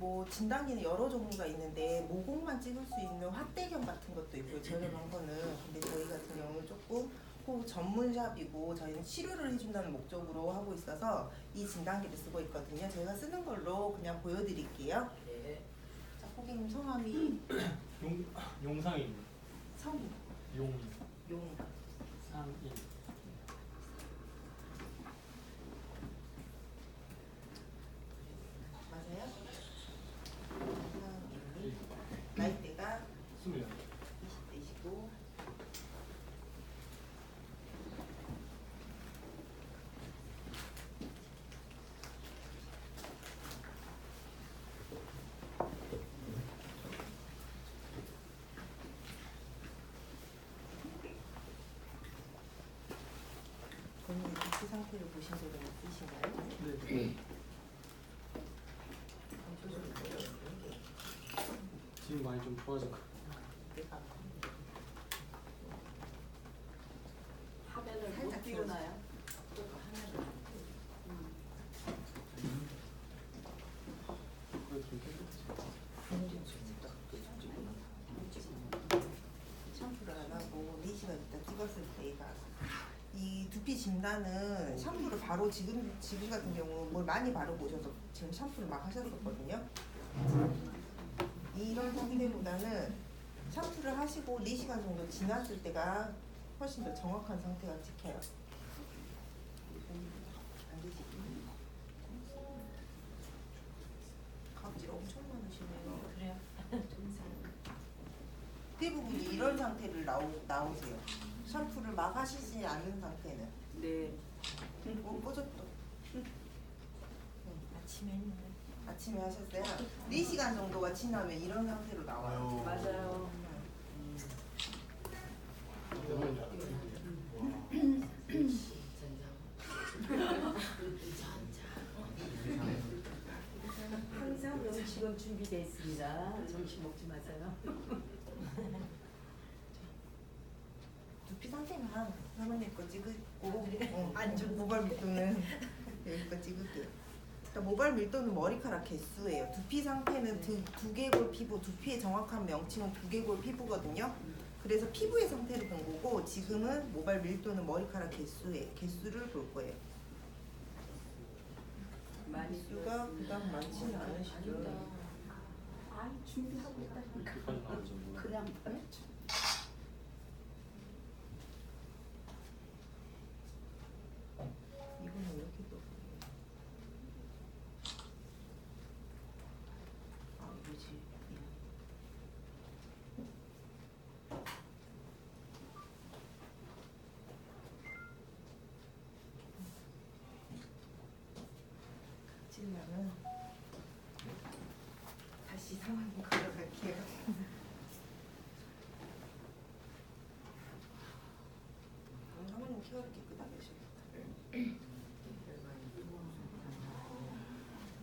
뭐 진단기는 여러 종류가 있는데 모공만 찍을 수 있는 확대경 같은 것도 있고요. 저렴한 거는. 근데 저희 같은 경우는 조금 전문샵이고 저희는 치료를 해준다는 목적으로 하고 있어서 이 진단기를 쓰고 있거든요. 저희가 쓰는 걸로 그냥 보여드릴게요. 네. 자, 고객님 성함이 용상입니다. 성이 용 용 상인. 맞아요? 성이 나이대가 20년. 20대시고 본인의 두피 상태를 보신 적은 있으신가요? 네. 지금 많이 좀 좋아졌고. 화면을 살짝 못 띄우나요? 그래도 좀 깨끗하지. 샴푸를 안 하고 4시간 있다 찍었을 때가 이 두피 진단은 샴푸를 바로 지금 같은 경우 뭘 많이 바르고 오셔서 지금 샴푸를 막 하셨었거든요. 이런 상태보다는 샴푸를 하시고 4시간 정도 지났을 때가 훨씬 더 정확한 상태가 찍혀요. 안 되지? 각질 엄청 많으시네요. 그래요? 대부분이 이런 상태를 나오세요. 샴푸를 막 하시지 않는 상태는. 네. 뽀졌다. 아침에 했는데. 아침에 하셨어요? 4시간 정도가 지나면 이런 상태로 나와요. 맞아요. 항상 음식은 준비되어 있습니다. 점심 먹지 마세요. 두피 상태는 사모님 거 찍고 모발 밀도는 여기 거 찍을게요. 그러니까 모발 밀도는 머리카락 개수예요. 두피 상태는 두개골 피부, 두피의 정확한 명칭은 두개골 피부거든요. 그래서 피부의 상태를 본 거고 지금은 모발 밀도는 머리카락 개수를 볼 거예요. 개수가 그닥 많지는 않으시죠? 아이 준비하고 있다니까. 그까지 나올지 몰라. 그냥 보내줘. 이거는 이렇게 또 뭐지? 찔려면 다시 상황 걸어갈게요. 사모님 케어를 깨끗하게 하셔야겠다.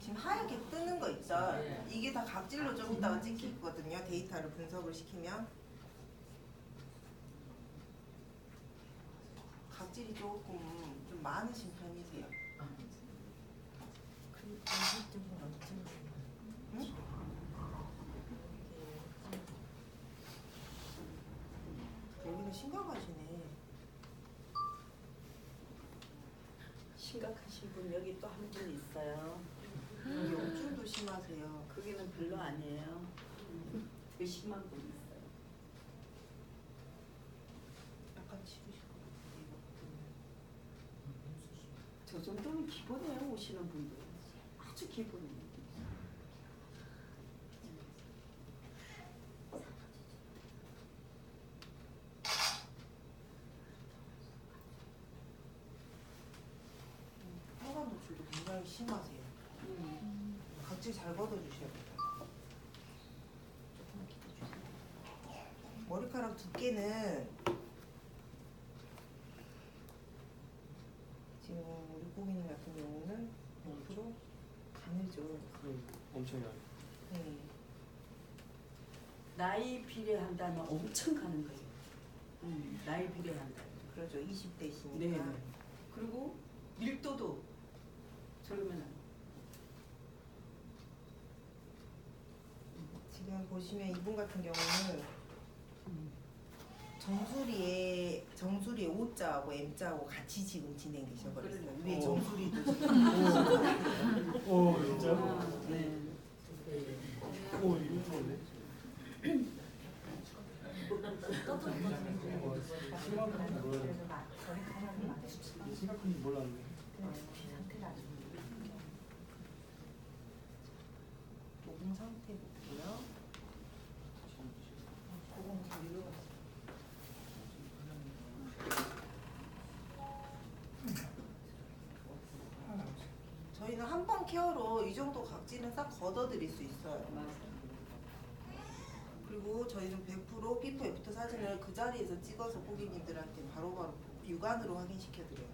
지금 하얗게 뜨는 거 있죠? 이게 다 각질로 좀 이따가 찍히거든요. 데이터를 분석을 시키면 각질이 조금 좀 많으신 편이세요. 응? 여기는 심각하시네. 심각하신 분 여기 또 한 분 있어요. 여기 엄청도 심하세요. 그게는 별로 아니에요. 더 심한 분 있어요. 약간 치우실 것 같아요. 저 정도는 기본이에요. 오시는 분들 아주 기본이에요. 혈관 노출도 굉장히 심하세요. 각질 잘 걷어주셔야 돼요. 조금만 기다려주세요. 머리카락 두께는 지금 우리 고객님 같은 경우는 옆으로 가늘죠. 엄청 얇아. 네. 나이 비례한다면 엄청 가는 거예요. 나이 비례한다. 그렇죠. 20대시니까. 네. 그리고 밀도도 저러면 지금 보시면 이분 같은 경우는 정수리에 O자하고 M자하고 같이 지금 진행되셔버렸어요. 위에 정수리도 지금 오 진짜? 네. 오 이거 좋네. 심각한지 몰랐네. 심각한지 몰랐네. 모공 상태 볼게요. 저희는 한 번 케어로 이 정도 각질은 싹 걷어드릴 수 있어요. 그리고 저희는 100% 비포 애프터 사진을 그 자리에서 찍어서 고객님들한테 바로바로 육안으로 확인시켜드려요.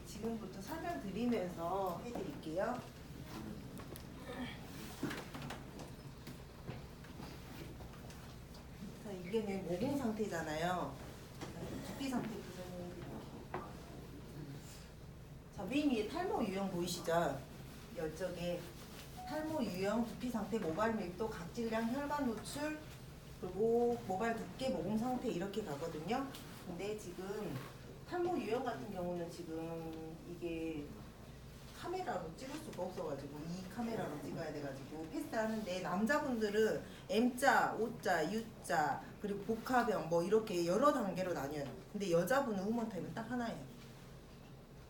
지금부터 설명드리면서 해드릴게요. 자, 이게는 모공 상태잖아요. 두피 상태부터 설명해드릴게요. 자, 맨 위에 탈모 유형 보이시죠? 이쪽에 탈모 유형, 두피 상태, 모발 밀도, 각질량, 혈관 노출, 그리고 모발 두께, 모공 상태 이렇게 가거든요. 근데 지금 탈모 유형 같은 경우는 지금 이게 카메라로 찍을 수가 없어가지고 이 카메라로 찍어야 돼가지고 패스하는데, 남자분들은 M자, O자, U자, 그리고 복합형 뭐 이렇게 여러 단계로 나뉘어요. 근데 여자분은 우먼 타입은 딱 하나예요.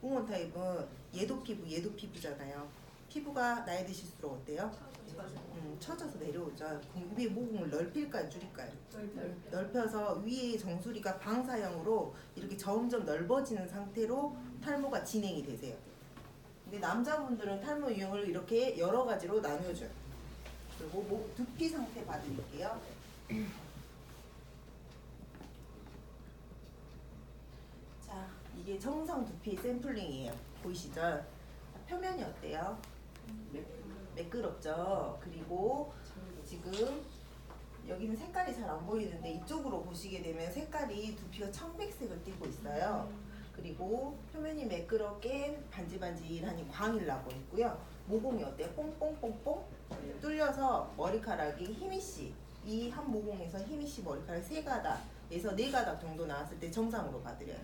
우먼 타입은 얘도 피부잖아요. 피부가 나이 드실수록 어때요? 처져서 내려오죠. 그럼 위에 모공을 넓힐까요, 줄일까요? 넓혀서 위에 정수리가 방사형으로 이렇게 점점 넓어지는 상태로 탈모가 진행이 되세요. 근데 남자분들은 탈모 유형을 이렇게 여러 가지로 나뉘어줘요. 그리고 두피 상태 봐드릴게요. 자, 이게 정상 두피 샘플링이에요. 보이시죠? 표면이 어때요? 매끄럽죠? 그리고 지금 여기는 색깔이 잘 안 보이는데 이쪽으로 보시게 되면 색깔이 두피가 청백색을 띠고 있어요. 그리고 표면이 매끄럽게 반질반질하니 광이 나고 있고요. 모공이 어때요? 뽕뽕뽕뽕 뚫려서 머리카락이 힘이씨, 이 한 모공에서 힘이씨 머리카락 3가닥에서 4가닥 정도 나왔을 때 정상으로 봐드려요.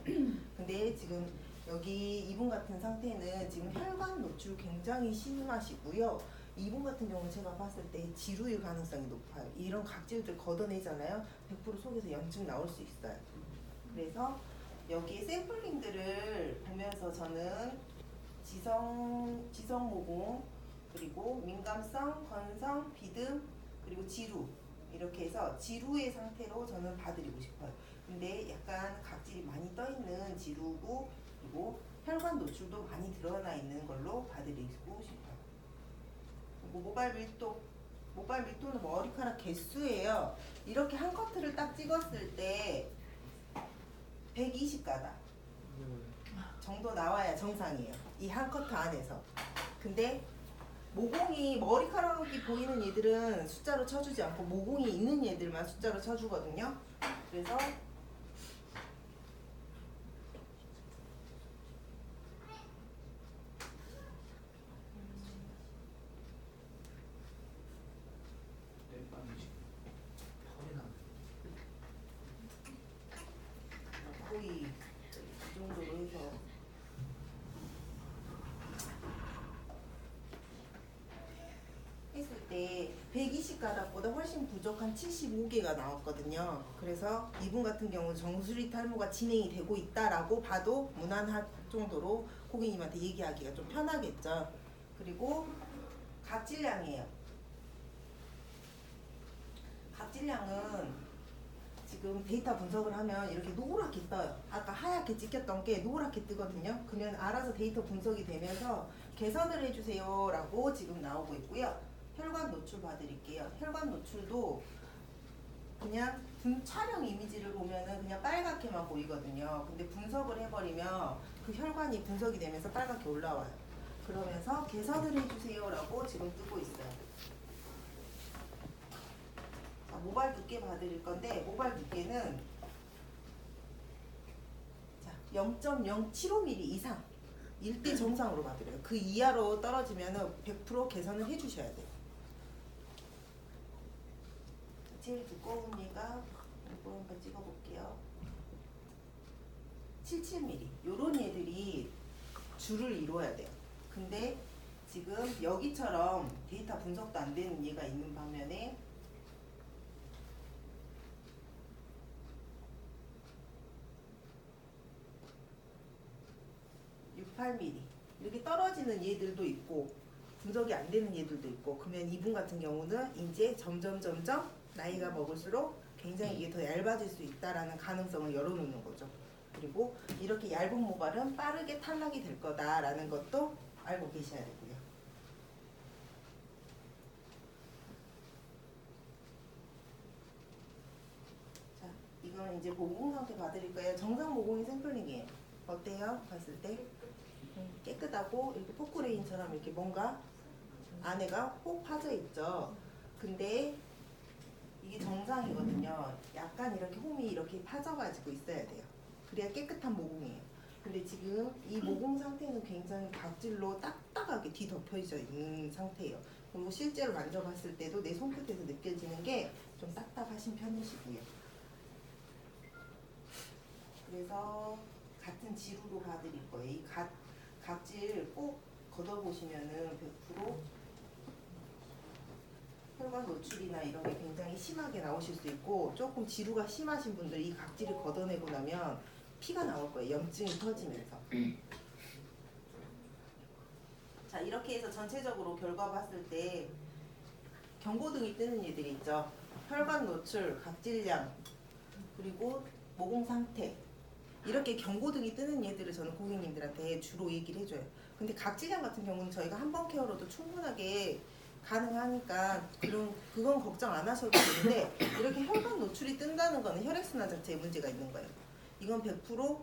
근데 지금 여기 이분 같은 상태는 지금 혈관 노출 굉장히 심하시고요. 이분 같은 경우는 제가 봤을 때 지루일 가능성이 높아요. 이런 각질들 걷어내잖아요. 100% 속에서 염증 나올 수 있어요. 그래서 여기 샘플링들을 보면서 저는 지성 모공, 그리고 민감성, 건성, 비듬, 그리고 지루, 이렇게 해서 지루의 상태로 저는 봐드리고 싶어요. 근데 약간 각질이 많이 떠있는 지루고, 그리고 혈관 노출도 많이 드러나 있는 걸로 봐드리고 싶어요. 그리고 모발 밀도는 머리카락 개수예요. 이렇게 한 커트를 딱 찍었을 때 120가닥 정도 나와야 정상이에요. 이 한 커트 안에서. 근데 모공이, 머리카락이 보이는 얘들은 숫자로 쳐주지 않고 모공이 있는 얘들만 숫자로 쳐주거든요. 그래서 거의 이 정도로 해서 했을 때 120가닥보다 훨씬 부족한 75개가 나왔거든요. 그래서 이분 같은 경우는 정수리 탈모가 진행이 되고 있다라고 봐도 무난할 정도로 고객님한테 얘기하기가 좀 편하겠죠. 그리고 각질량이에요. 각질량은 지금 데이터 분석을 하면 이렇게 노랗게 떠요. 아까 하얗게 찍혔던 게 노랗게 뜨거든요. 그러면 알아서 데이터 분석이 되면서 개선을 해주세요 라고 지금 나오고 있고요. 혈관 노출 봐드릴게요. 혈관 노출도 그냥 촬영 이미지를 보면은 그냥 빨갛게만 보이거든요. 근데 분석을 해버리면 그 혈관이 분석이 되면서 빨갛게 올라와요. 그러면서 개선을 해주세요 라고 지금 뜨고 있어요. 자, 모발 두께 봐드릴 건데, 모발 두께는 0.075mm 이상, 일대 정상으로 봐드려요. 그 이하로 떨어지면은 100% 개선을 해주셔야 돼요. 제일 두꺼운 얘가 이거 한번 찍어볼게요. 77mm 요런 얘들이 줄을 이루어야 돼요. 근데 지금 여기처럼 데이터 분석도 안 되는 얘가 있는 반면에 68mm 이렇게 떨어지는 얘들도 있고 분석이 안 되는 얘들도 있고, 그러면 이분 같은 경우는 이제 점점 나이가 먹을수록 굉장히 이게 더 얇아질 수 있다라는 가능성을 열어놓는 거죠. 그리고 이렇게 얇은 모발은 빠르게 탈락이 될 거다라는 것도 알고 계셔야 되고요. 자, 이건 이제 모공 상태 봐드릴 거예요. 정상 모공이 샘플링이에요. 어때요? 봤을 때? 깨끗하고 이렇게 포크레인처럼 이렇게 뭔가 안에가 혹 파져 있죠. 근데 이게 정상이거든요. 약간 이렇게 홈이 이렇게 파져가지고 있어야 돼요. 그래야 깨끗한 모공이에요. 근데 지금 이 모공 상태는 굉장히 각질로 딱딱하게 뒤덮여져 있는 상태예요. 그리고 실제로 만져봤을 때도 내 손끝에서 느껴지는 게 좀 딱딱하신 편이시고요. 그래서 같은 지루로 봐드릴 거예요. 이 각질 꼭 걷어보시면은 100% 혈관 노출이나 이런 게 굉장히 심하게 나오실 수 있고, 조금 지루가 심하신 분들 이 각질을 걷어내고 나면 피가 나올 거예요. 염증이 터지면서. 자, 이렇게 해서 전체적으로 결과 봤을 때 경고등이 뜨는 얘들이 있죠. 혈관 노출, 각질량, 그리고 모공 상태. 이렇게 경고등이 뜨는 얘들을 저는 고객님들한테 주로 얘기를 해줘요. 근데 각질량 같은 경우는 저희가 한 번 케어로도 충분하게 가능하니까 그건 걱정 안 하셔도 되는데, 이렇게 혈관 노출이 뜬다는 거는 혈액순환 자체에 문제가 있는 거예요. 이건 100%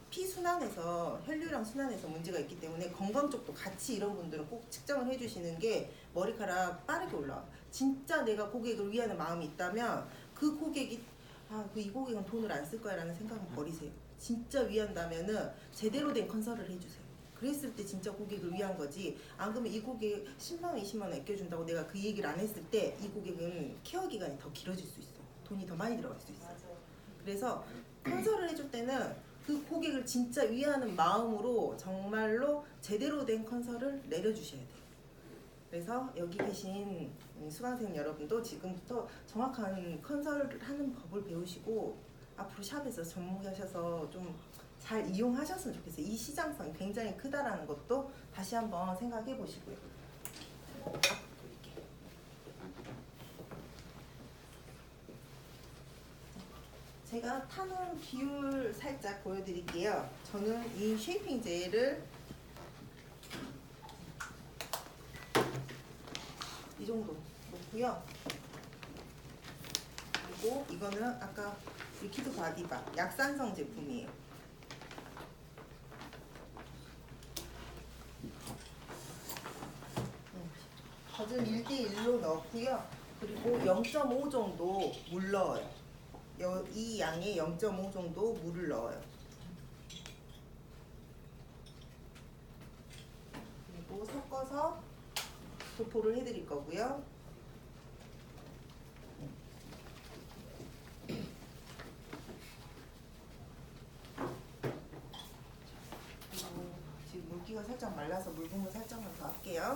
피순환에서, 혈류량 순환에서 문제가 있기 때문에 건강 쪽도 같이 이런 분들은 꼭 측정을 해주시는 게 머리카락 빠르게 올라와. 진짜 내가 고객을 위하는 마음이 있다면 그 고객이 이 고객은 돈을 안 쓸 거야 라는 생각은 버리세요. 진짜 위한다면은 제대로 된 컨설을 해주세요. 그랬을 때 진짜 고객을 위한 거지. 안 그러면 이 고객 10만원, 20만원 아껴준다고 내가 그 얘기를 안 했을 때 이 고객은 케어 기간이 더 길어질 수 있어. 돈이 더 많이 들어갈 수 있어. 그래서 컨설을 해줄 때는 그 고객을 진짜 위하는 마음으로 정말로 제대로 된 컨설을 내려주셔야 돼요. 그래서 여기 계신 수강생 여러분도 지금부터 정확한 컨설을 하는 법을 배우시고 앞으로 샵에서 전무하셔서 좀 잘 이용하셨으면 좋겠어요. 이 시장성이 굉장히 크다라는 것도 다시 한번 생각해 보시고요. 제가 타는 비율 살짝 보여드릴게요. 저는 이 쉐이핑 젤을 이 정도 놓고요. 그리고 이거는 아까 리퀴드 바디바 약산성 제품이에요. 젖은 1대1로 넣고요. 그리고 0.5 정도 물 넣어요. 이 양에 0.5 정도 물을 넣어요. 그리고 섞어서 도포를 해드릴 거고요. 그리고 지금 물기가 살짝 말라서 물 부분 살짝만 더 할게요.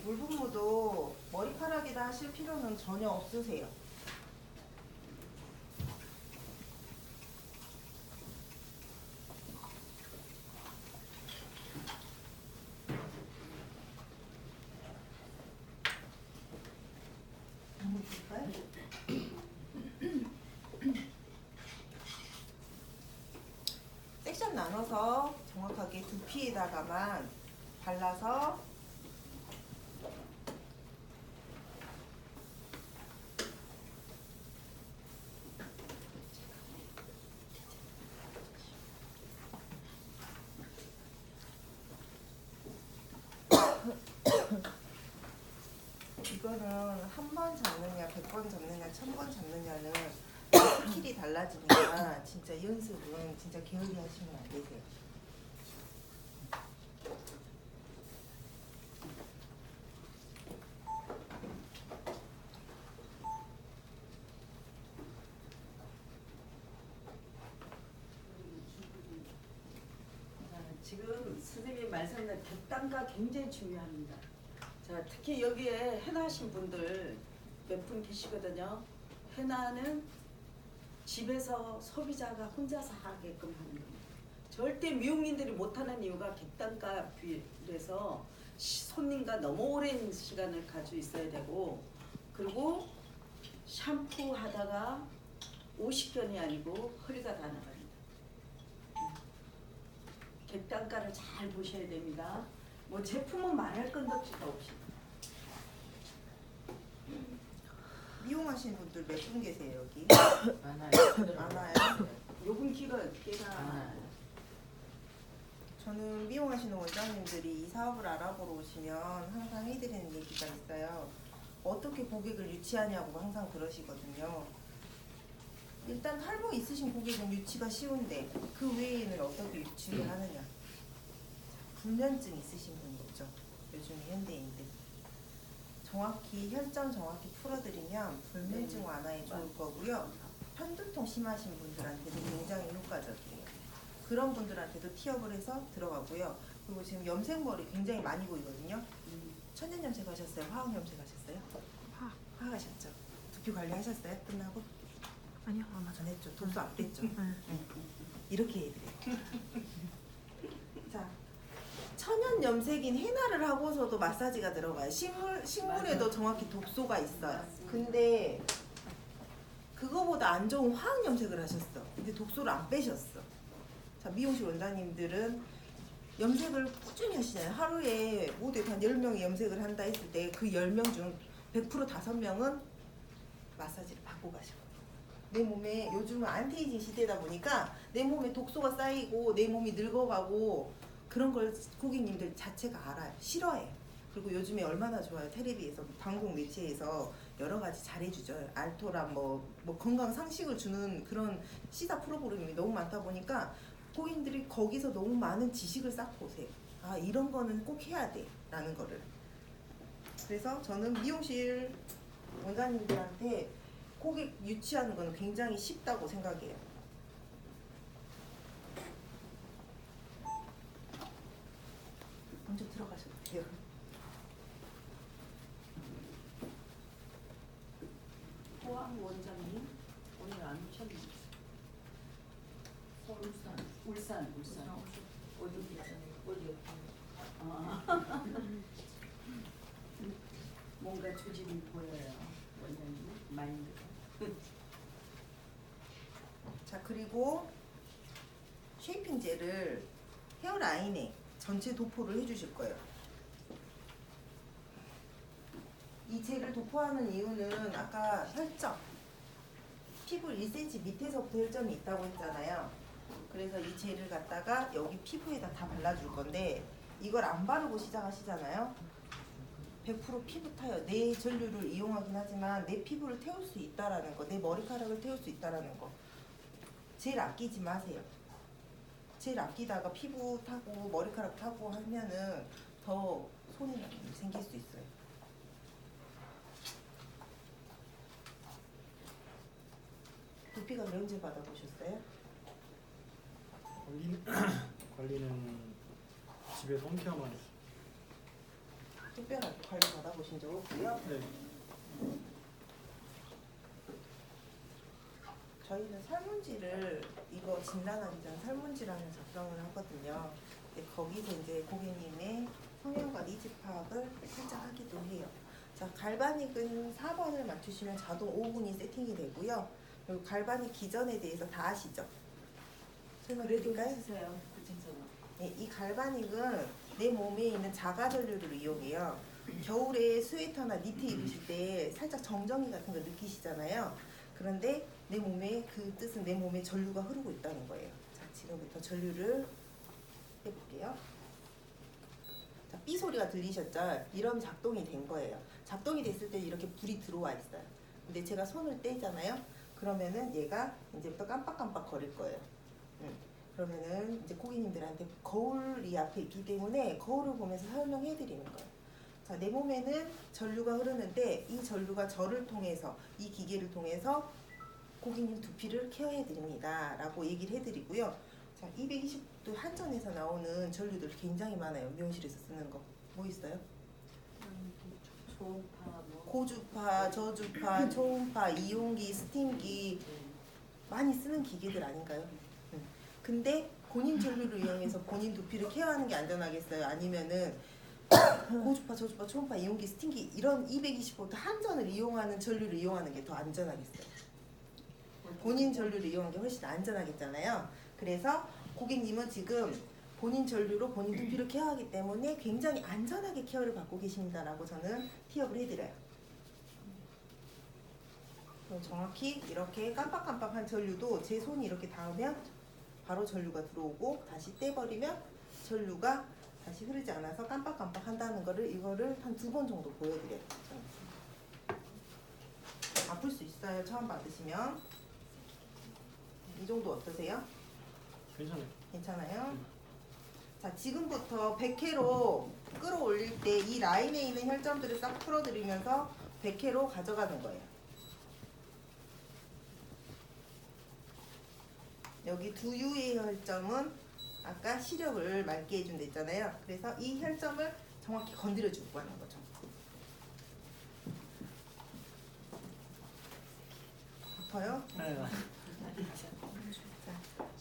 물분무도 머리카락에다 하실 필요는 전혀 없으세요. 섹션 나눠서 정확하게 두피에다가만 발라서 이거는 한 번 잡느냐, 100번 잡느냐, 1000번 잡느냐는 스킬이 달라지니까 진짜 연습은 진짜 게을리 하시면 안 되세요. 지금 선생님 말씀대로 객단가 굉장히 중요합니다. 자, 특히 여기에 해나하신 분들 몇 분 계시거든요. 해나는 집에서 소비자가 혼자서 하게끔 하는 겁니다. 절대 미용인들이 못하는 이유가 객단가 비례해서 손님과 너무 오랜 시간을 가지고 있어야 되고, 그리고 샴푸 하다가 50견이 아니고 허리가 다 나갑니다. 객단가를 잘 보셔야 됩니다. 뭐 제품은 말할 건덕지가 없이. 미용하시는 분들 몇 분 계세요 여기? 많아요. 많아요. 요금 기가 꽤나 저는 미용하시는 원장님들이 이 사업을 알아보러 오시면 항상 해드리는 얘기가 있어요. 어떻게 고객을 유치하냐고 항상 그러시거든요. 일단 탈모 있으신 고객은 유치가 쉬운데 그 외에는 어떻게 유치를 하느냐. 불면증 있으신 분이죠. 요즘 현대인들. 정확히 혈전 정확히 풀어드리면 불면증 완화에 좋을 거고요. 편두통 심하신 분들한테도 굉장히 효과적이에요. 그런 분들한테도 티업을 해서 들어가고요. 그리고 지금 염색머리 굉장히 많이 보이거든요. 천연 염색하셨어요? 화학 염색하셨어요? 화학 하셨죠? 두피 관리하셨어요? 끝나고? 아니요, 안 안 했죠. 독소 안 뺐죠. 네. 이렇게 해드려요. 자, 천연 염색인 헤나를 하고서도 마사지가 들어가요. 식물에도 맞아요. 정확히 독소가 있어요. 맞습니다. 근데 그거보다 안 좋은 화학 염색을 하셨어. 근데 독소를 안 빼셨어. 자, 미용실 원장님들은 염색을 꾸준히 하시잖아요. 하루에 모두 한 10명이 염색을 한다 했을 때 그 10명 중 100% 5명은 마사지를 받고 가시거든요. 내 몸에 요즘은 안티에이징 시대다 보니까 내 몸에 독소가 쌓이고 내 몸이 늙어가고 그런 걸 고객님들 자체가 알아요. 싫어해. 그리고 요즘에 얼마나 좋아요. 텔레비에서 방송 매체에서 여러 가지 잘해주죠. 알토란 뭐 건강 상식을 주는 그런 시사 프로그램이 너무 많다 보니까 고객님들이 거기서 너무 많은 지식을 쌓고 오세요. 아, 이런 거는 꼭 해야 돼 라는 거를. 그래서 저는 미용실 원장님들한테 고객 유치하는 거는 굉장히 쉽다고 생각해요. 먼저 들어가셔도 돼요. 포항 원장님 오늘 안 오셨는데. 울산. 어디? 아. 뭔가 조짐이 보여요. 원장님 마인드가. 자, 그리고 쉐이핑 젤을 헤어라인에 전체 도포를 해주실 거예요. 이 젤을 도포하는 이유는 아까 혈점, 피부 1cm 밑에서부터 혈점이 있다고 했잖아요. 그래서 이 젤을 갖다가 여기 피부에다 다 발라줄 건데 이걸 안 바르고 시작하시잖아요. 100% 피부 타요. 내 전류를 이용하긴 하지만 내 피부를 태울 수 있다라는 거, 내 머리카락을 태울 수 있다라는 거. 젤 아끼지 마세요. 젤 아끼다가 피부 타고 머리카락 타고 하면은 더 손이 생길 수 있어요. 두피가 언제 받아보셨어요? 관리는 집에서 홈케어만 했어요. 특별하게 관리 받아보신 적 없고요. 네. 저희는 설문지를 이거 진단하기 전 설문지라는 작성을 하거든요. 근데 거기서 이제 고객님의 성향과 니즈 파악을 살짝 하기도 해요. 자, 갈바닉은 4번을 맞추시면 자동 5분이 세팅이 되고요. 그리고 갈바닉 기전에 대해서 다 아시죠? 설명드릴까요? 해주세요. 구체적으로. 네, 이 갈바닉은 내 몸에 있는 자가 전류를 이용해요. 겨울에 스웨터나 니트 입으실 때 살짝 정전기 같은 거 느끼시잖아요. 그런데 내 몸에 그 뜻은 내 몸에 전류가 흐르고 있다는 거예요. 자, 지금부터 전류를 해볼게요. 자, 자, 삐 소리가 들리셨죠? 이런 작동이 된 거예요. 작동이 됐을 때 이렇게 불이 들어와 있어요. 근데 제가 손을 떼잖아요. 그러면은 얘가 이제부터 깜빡깜빡 거릴 거예요. 그러면은 이제 고객님들한테 거울이 앞에 있기 때문에 거울을 보면서 설명해 드리는 거예요. 자, 내 몸에는 전류가 흐르는데 이 전류가 저를 통해서 이 기계를 통해서 고객님 두피를 케어해 드립니다 라고 얘기를 해드리고요. 자, 220도 한전에서 나오는 전류들 굉장히 많아요. 미용실에서 쓰는 거 뭐 있어요? 초음파 뭐 고주파, 저주파, 초음파, 이온기, 스팀기 많이 쓰는 기계들 아닌가요? 근데 본인 전류를 이용해서 본인 두피를 케어하는 게 안전하겠어요? 아니면은 고주파, 저주파, 초음파, 이온기, 스팀기 이런 220V 한전을 이용하는 전류를 이용하는 게 더 안전하겠어요? 본인 전류를 이용하는 게 훨씬 안전하겠잖아요. 그래서 고객님은 지금 본인 전류로 본인 두피를 케어하기 때문에 굉장히 안전하게 케어를 받고 계십니다라고 저는 티업을 해드려요. 그럼 정확히 이렇게 깜빡깜빡한 전류도 제 손이 이렇게 닿으면 바로 전류가 들어오고 다시 떼버리면 전류가 다시 흐르지 않아서 깜빡깜빡 한다는 거를 이거를 한 2번 정도 보여드려요. 아플 수 있어요. 처음 받으시면. 이 정도 어떠세요? 괜찮아요. 괜찮아요? 자, 지금부터 100회로 끌어올릴 때 이 라인에 있는 혈점들을 싹 풀어드리면서 100회로 가져가는 거예요. 여기 두 유의 혈점은 아까 시력을 맑게 해준다 했잖아요. 그래서 이 혈점을 정확히 건드려주고 하는 거죠. 아파요? 네.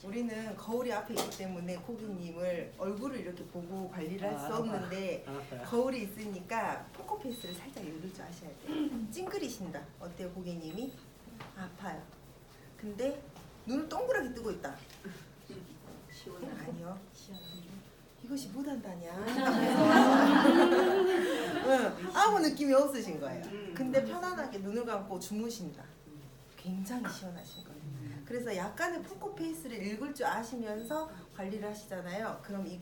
우리는 거울이 앞에 있기 때문에 고객님을 얼굴을 이렇게 보고 관리를 할 수 없는데 안 아파요. 거울이 있으니까 포커페이스를 살짝 읽을 줄 아셔야 돼요. 찡그리신다. 어때요 고객님이? 아파요. 근데 눈을 동그랗게 뜨고 있다. 아니요. 이것이 못한다냐. 응, 아무 느낌이 없으신 거예요. 근데 편안하게 눈을 감고 주무신다. 굉장히 시원하신 거예요. 그래서 약간의 포커페이스를 읽을 줄 아시면서 관리를 하시잖아요. 그럼 이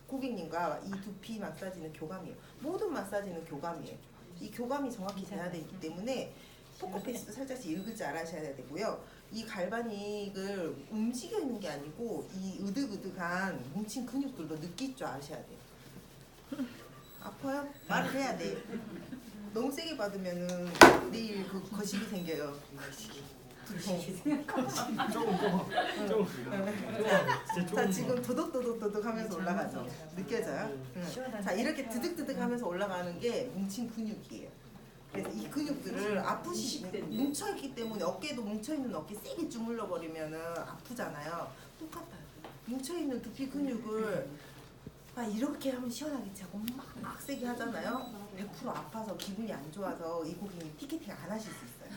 고객님과 이 두피 마사지는 교감이에요. 모든 마사지는 교감이에요. 이 교감이 정확히 돼야 되기 때문에 포커페이스도 살짝씩 읽을 줄 알아셔야 되고요. 이 갈바닉을 움직여 있는 게 아니고 이 으득으득한 뭉친 근육들도 느낄 줄 아셔야 돼요. 아파요? 말을 해야 돼. 너무 세게 받으면은 내일 그 거식이 생겨요. 자, 지금 도덕도덕도덕 하면서 올라가죠. 느껴져요? 응. 자, 이렇게 드득드득 하면서 올라가는 게 뭉친 근육이에요. 그래서 이 근육들을 뭉쳐있기 때문에 어깨도 뭉쳐있는 어깨 세게 주물러 버리면은 아프잖아요. 똑같아요. 뭉쳐있는 두피 근육을 이렇게 하면 시원하겠지 하고 막 세게 하잖아요. 100% 아파서 기분이 안 좋아서 이 고객님 티켓팅 안 하실 수 있어요.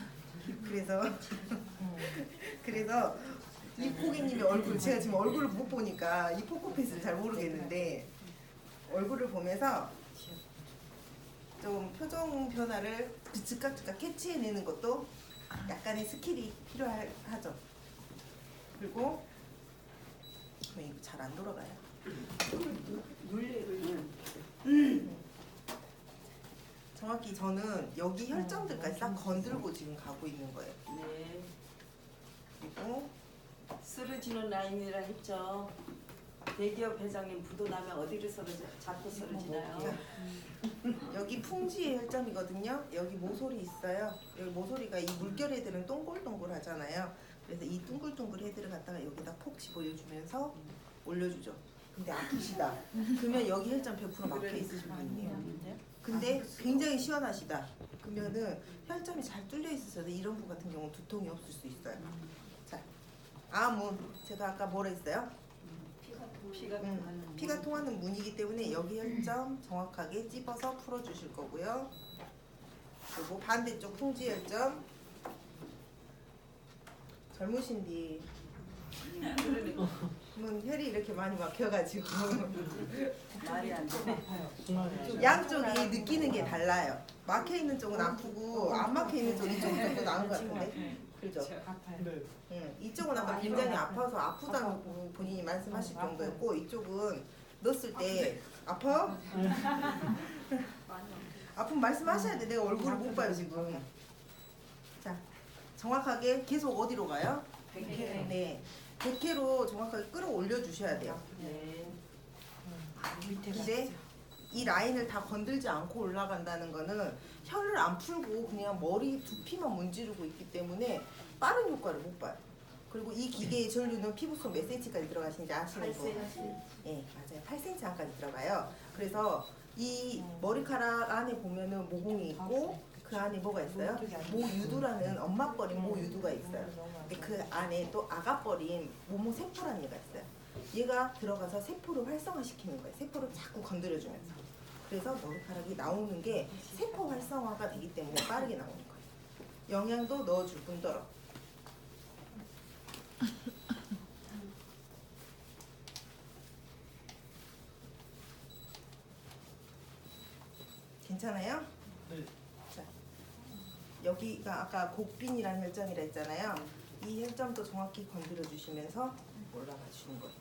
그래서 이 고객님의 얼굴, 제가 지금 얼굴을 못 보니까 이 포커페이스를 잘 모르겠는데 얼굴을 보면서 좀 표정 변화를 즉각 캐치해내는 것도 약간의 스킬이 필요하죠. 그리고 이거 잘 안 돌아가요. 정확히 저는 여기 혈점들까지 싹 건들고 지금 가고 있는 거예요. 네. 그리고 쓰러지는 라인이라 했죠. 대기업 회장님 부도 나면 어디를 자꾸 쓰러지나요? 여기 풍지의 혈점이거든요. 여기 모서리 있어요. 여기 모서리가 이 물결 헤드는 동글동글 하잖아요. 그래서 이 둥글둥글 헤드를 갖다가 여기다 폭 집어주면서 올려주죠. 근데 아프시다. 그러면 여기 혈점 100% 막혀 있으신 분이에요. 근데 굉장히 시원하시다. 그러면은 혈점이 잘 뚫려 있으셔서 이런 분 같은 경우 두통이 없을 수 있어요. 자, 아문 제가 아까 뭐라 했어요? 피가 통하는 문이기 때문에 여기 혈점 정확하게 찝어서 풀어주실 거고요. 그리고 반대쪽 풍지 혈점 젊으신디 혈이 이렇게 많이 막혀가지고 말이 안 돼. 양쪽이 느끼는 게 달라요. 막혀 있는 쪽은 아프고 안 막혀 있는 쪽이 조금 더 나은 것 같은데, 그죠? 네. 이쪽은 아까 굉장히 아파서 아프다고 본인이 말씀하실 정도였고 이쪽은 넣었을 때 아파요? 아픈 말씀하셔야 돼. 내가 얼굴을 못 봐요 지금. 자, 정확하게 계속 어디로 가요? 100회. 네, 100회로 정확하게 끌어올려 주셔야 돼요. 네. 근데 이 라인을 다 건들지 않고 올라간다는 거는 혀를 안 풀고 그냥 머리 두피만 문지르고 있기 때문에 빠른 효과를 못 봐요. 그리고 이 기계의 전류는 피부속 몇 cm까지 들어가시는지 아시는 분? 네, 맞아요. 8cm 안까지 들어가요. 그래서 이 머리카락 안에 보면은 모공이 있고 그 안에 뭐가 있어요? 모유두라는 엄마뻘인 모유두가 있어요. 근데 그 안에 또 아가뻘인 모모세포라는 얘가 있어요. 얘가 들어가서 세포를 활성화시키는 거예요. 세포를 자꾸 건드려주면서. 그래서 머리카락이 나오는 게 세포 활성화가 되기 때문에 빠르게 나오는 거예요. 영양도 넣어줄 뿐더러. 괜찮아요? 네. 자, 여기가 아까 곡빈이라는 혈점이라 했잖아요. 이 혈점도 정확히 건드려 주시면서 올라가 주는 거예요.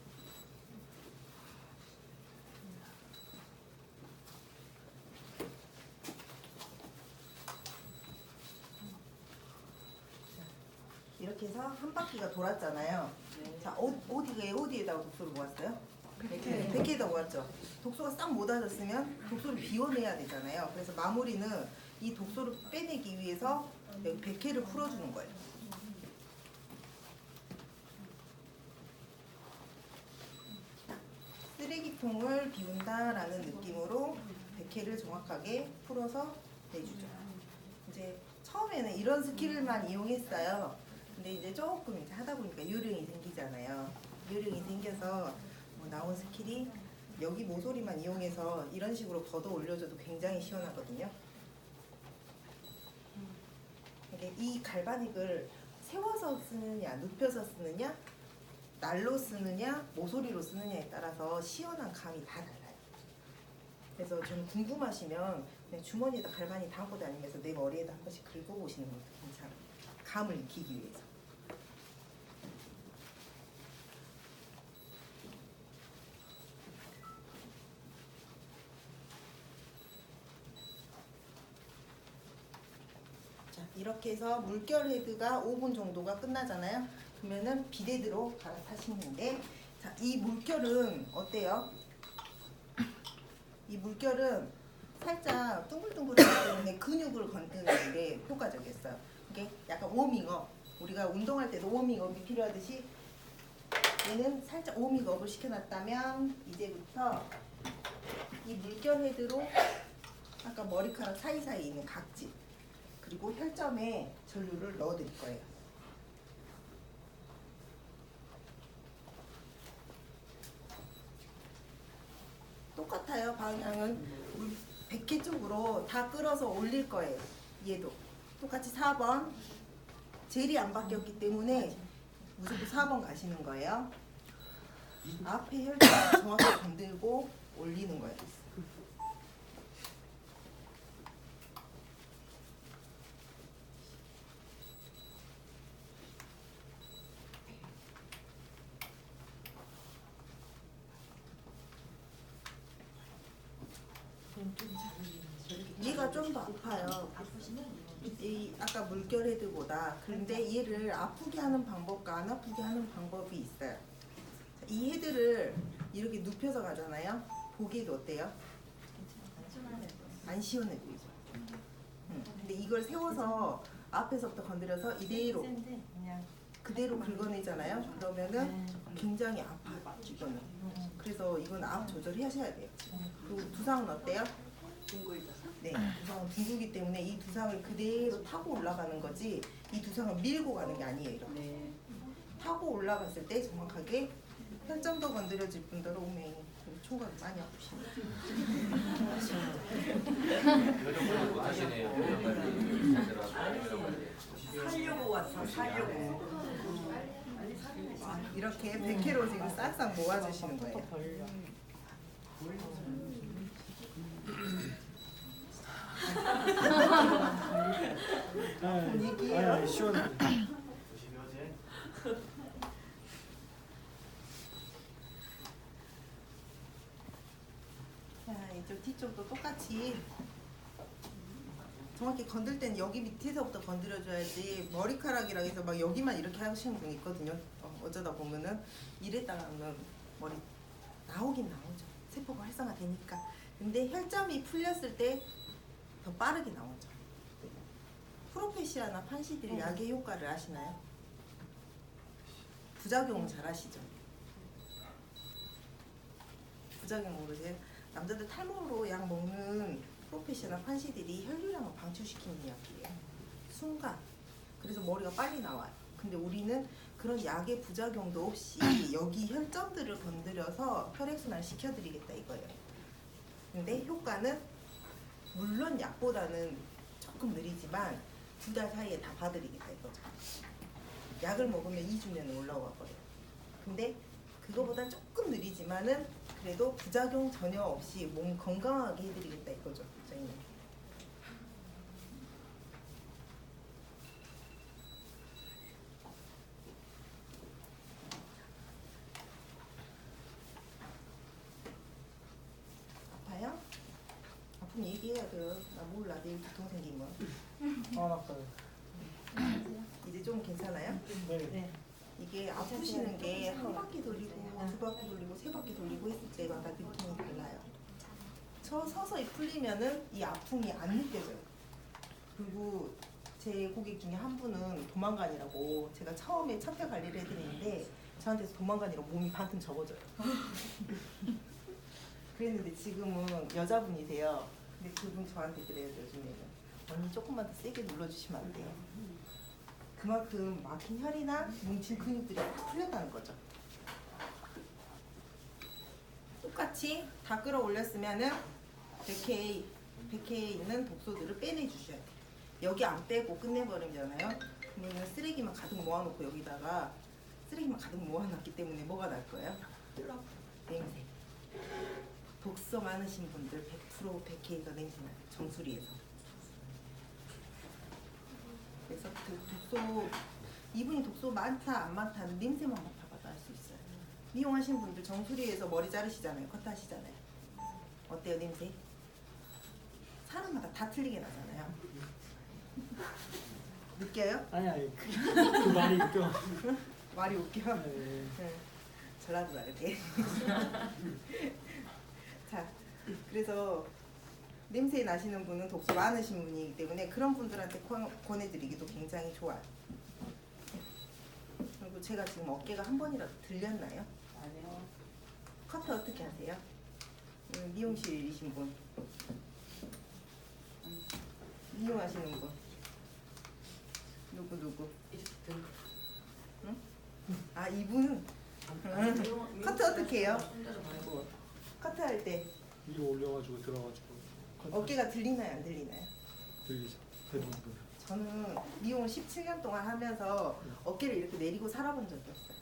이렇게 해서 한 바퀴가 돌았잖아요. 네. 자, 어디에다가 독소를 모았어요? 100개에다 모았죠. 독소가 싹 묻어졌으면 독소를 비워내야 되잖아요. 그래서 마무리는 이 독소를 빼내기 위해서 여기 100개를 풀어주는 거예요. 쓰레기통을 비운다라는 느낌으로 100개를 정확하게 풀어서 내주죠. 이제 처음에는 이런 스킬만 이용했어요. 근데 이제 조금 이제 하다 보니까 요령이 생기잖아요. 요령이 생겨서 뭐 나온 스킬이 여기 모서리만 이용해서 이런 식으로 걷어 올려줘도 굉장히 시원하거든요. 이게 이 갈바닉을 세워서 쓰느냐, 눕혀서 쓰느냐, 날로 쓰느냐, 모서리로 쓰느냐에 따라서 시원한 감이 다 달라요. 그래서 좀 궁금하시면 그냥 주머니에다 갈바닉 담고 다니면서 내 머리에다 한 번씩 긁어보시는 것도 괜찮아요. 감을 익히기 위해서. 자, 이렇게 해서 물결 헤드가 5분 정도가 끝나잖아요. 그러면은 비데드로 갈아타시는데, 자, 이 물결은 어때요? 이 물결은 살짝 둥글둥글하기 때문에 근육을 건드리는데 효과적이었어요. 이게 약간 워밍업, 우리가 운동할 때도 워밍업이 필요하듯이 얘는 살짝 워밍업을 시켜놨다면 이제부터 이 물결 헤드로 아까 머리카락 사이사이에 있는 각질 그리고 혈점에 전류를 넣어드릴 거예요. 똑같아요. 방향은 100개 쪽으로 다 끌어서 올릴 거예요. 얘도 똑같이 4번 젤이 안 바뀌었기 때문에 무조건 4번 가시는 거예요. 앞에 혈점 정확히 건들고 올리는 거예요. 얘가 좀 더 아파요. 이 아까 물결 헤드보다. 그런데 얘를 아프게 하는 방법과 안 아프게 하는 방법이 있어요. 이 헤드를 이렇게 눕혀서 가잖아요. 보기에도 어때요? 안 시원해 보이죠? 근데 이걸 세워서 앞에서부터 건드려서 이대로 그대로 긁어내잖아요. 그러면은 굉장히 아파요. 이거는. 그래서 이건 압 조절하셔야 돼요. 그리고 두상은 어때요? 네, 두상은 둥글기 때문에 이 두상을 그대로 타고 올라가는 거지 이 두상을 밀고 가는 게 아니에요. 이렇게. 네. 타고 올라갔을 때 정확하게 혈점도 건드려질 뿐더러 오메 총각이 많이 아프시네요. 요정도 못하시네요. 살려고 왔어, 살려고. 이렇게 100kg 지금 싹싹 모아주시는 거예요. 분위기예요. 시원해. 밑에 쪽도 똑같이 정확히 건들 땐 여기 밑에서부터 건드려줘야지 머리카락이라 해서 막 여기만 이렇게 하시는 분 있거든요. 어쩌다 보면은 이랬다가는 머리 나오긴 나오죠. 세포가 활성화되니까. 근데 혈점이 풀렸을 때 더 빠르게 나오죠. 프로페시아나 판시딜 약의 효과를 아시나요? 부작용은 잘 아시죠? 부작용 모르세요? 남자들 탈모로 약 먹는 프로페시아나 판시딜이 혈류량을 방출시키는 약이에요. 순간. 그래서 머리가 빨리 나와요. 근데 우리는 그런 약의 부작용도 없이 여기 혈점들을 건드려서 혈액순환을 시켜드리겠다 이거예요. 근데 효과는 물론 약보다는 조금 느리지만 2달 사이에 다 봐드리겠다 이거죠. 약을 먹으면 2주면 올라와 버려요. 근데 그거보단 조금 느리지만은 그래도 부작용 전혀 없이 몸 건강하게 해드리겠다 이거죠. 저희는. 아파요? 아프면 얘기해야 돼요. 나 몰라. 내일 두통 생긴 거. 아 아파요. 이제 좀 괜찮아요? 네. 이게 아프시는 게 한 바퀴 돌리고 2바퀴 돌리고 3바퀴 돌리고 했을 때마다 느낌이 달라요. 서서히 풀리면은 이 아픔이 안 느껴져요. 그리고 제 고객 중에 한 분은 도망간이라고 제가 처음에 첫회 관리를 해드리는데 저한테서 도망간이라고 몸이 반쯤 접어져요. 그랬는데 지금은 여자분이세요. 근데 그분 저한테 그래요 요즘에는. 언니 조금만 더 세게 눌러주시면 안 돼요. 그만큼 막힌 혈이나 뭉친 근육들이 다 풀렸다는 거죠. 똑같이 다 끌어올렸으면은 100K에 있는 독소들을 빼내주셔야 돼요. 여기 안 빼고 끝내버리잖아요. 그러면 쓰레기만 가득 모아놓고 여기다가 쓰레기만 가득 모아놨기 때문에 뭐가 날 거예요? 냄새. 독소 많으신 분들 100% 100K가 냄새 나요. 정수리에서. 그래서 그 독소 이분이 독소 많다 안 많다는 냄새만 맡아봐도 알 수 있어요. 미용하신 분들 정수리에서 머리 자르시잖아요. 커트 하시잖아요. 어때요 냄새? 사람마다 다 틀리게 나잖아요. 느껴요? 아니 그 말이 웃겨. 말이 웃겨? 네. 네. 전라도 말게. 자, 그래서 냄새 나시는 분은 독소 많으신 분이기 때문에 그런 분들한테 권해드리기도 굉장히 좋아요. 그리고 제가 지금 어깨가 한 번이라도 들렸나요? 아니요. 커트 어떻게 하세요? 미용실이신 분, 미용하시는 분, 누구? 응? 아 이분. 커트 어떻게 해요? 커트 할 때 위로 올려가지고 들어가지고 어깨가 들리나요 안 들리나요? 들리죠. 대부분. 저는 미용을 17년 동안 하면서 어깨를 이렇게 내리고 살아본 적이 없어요.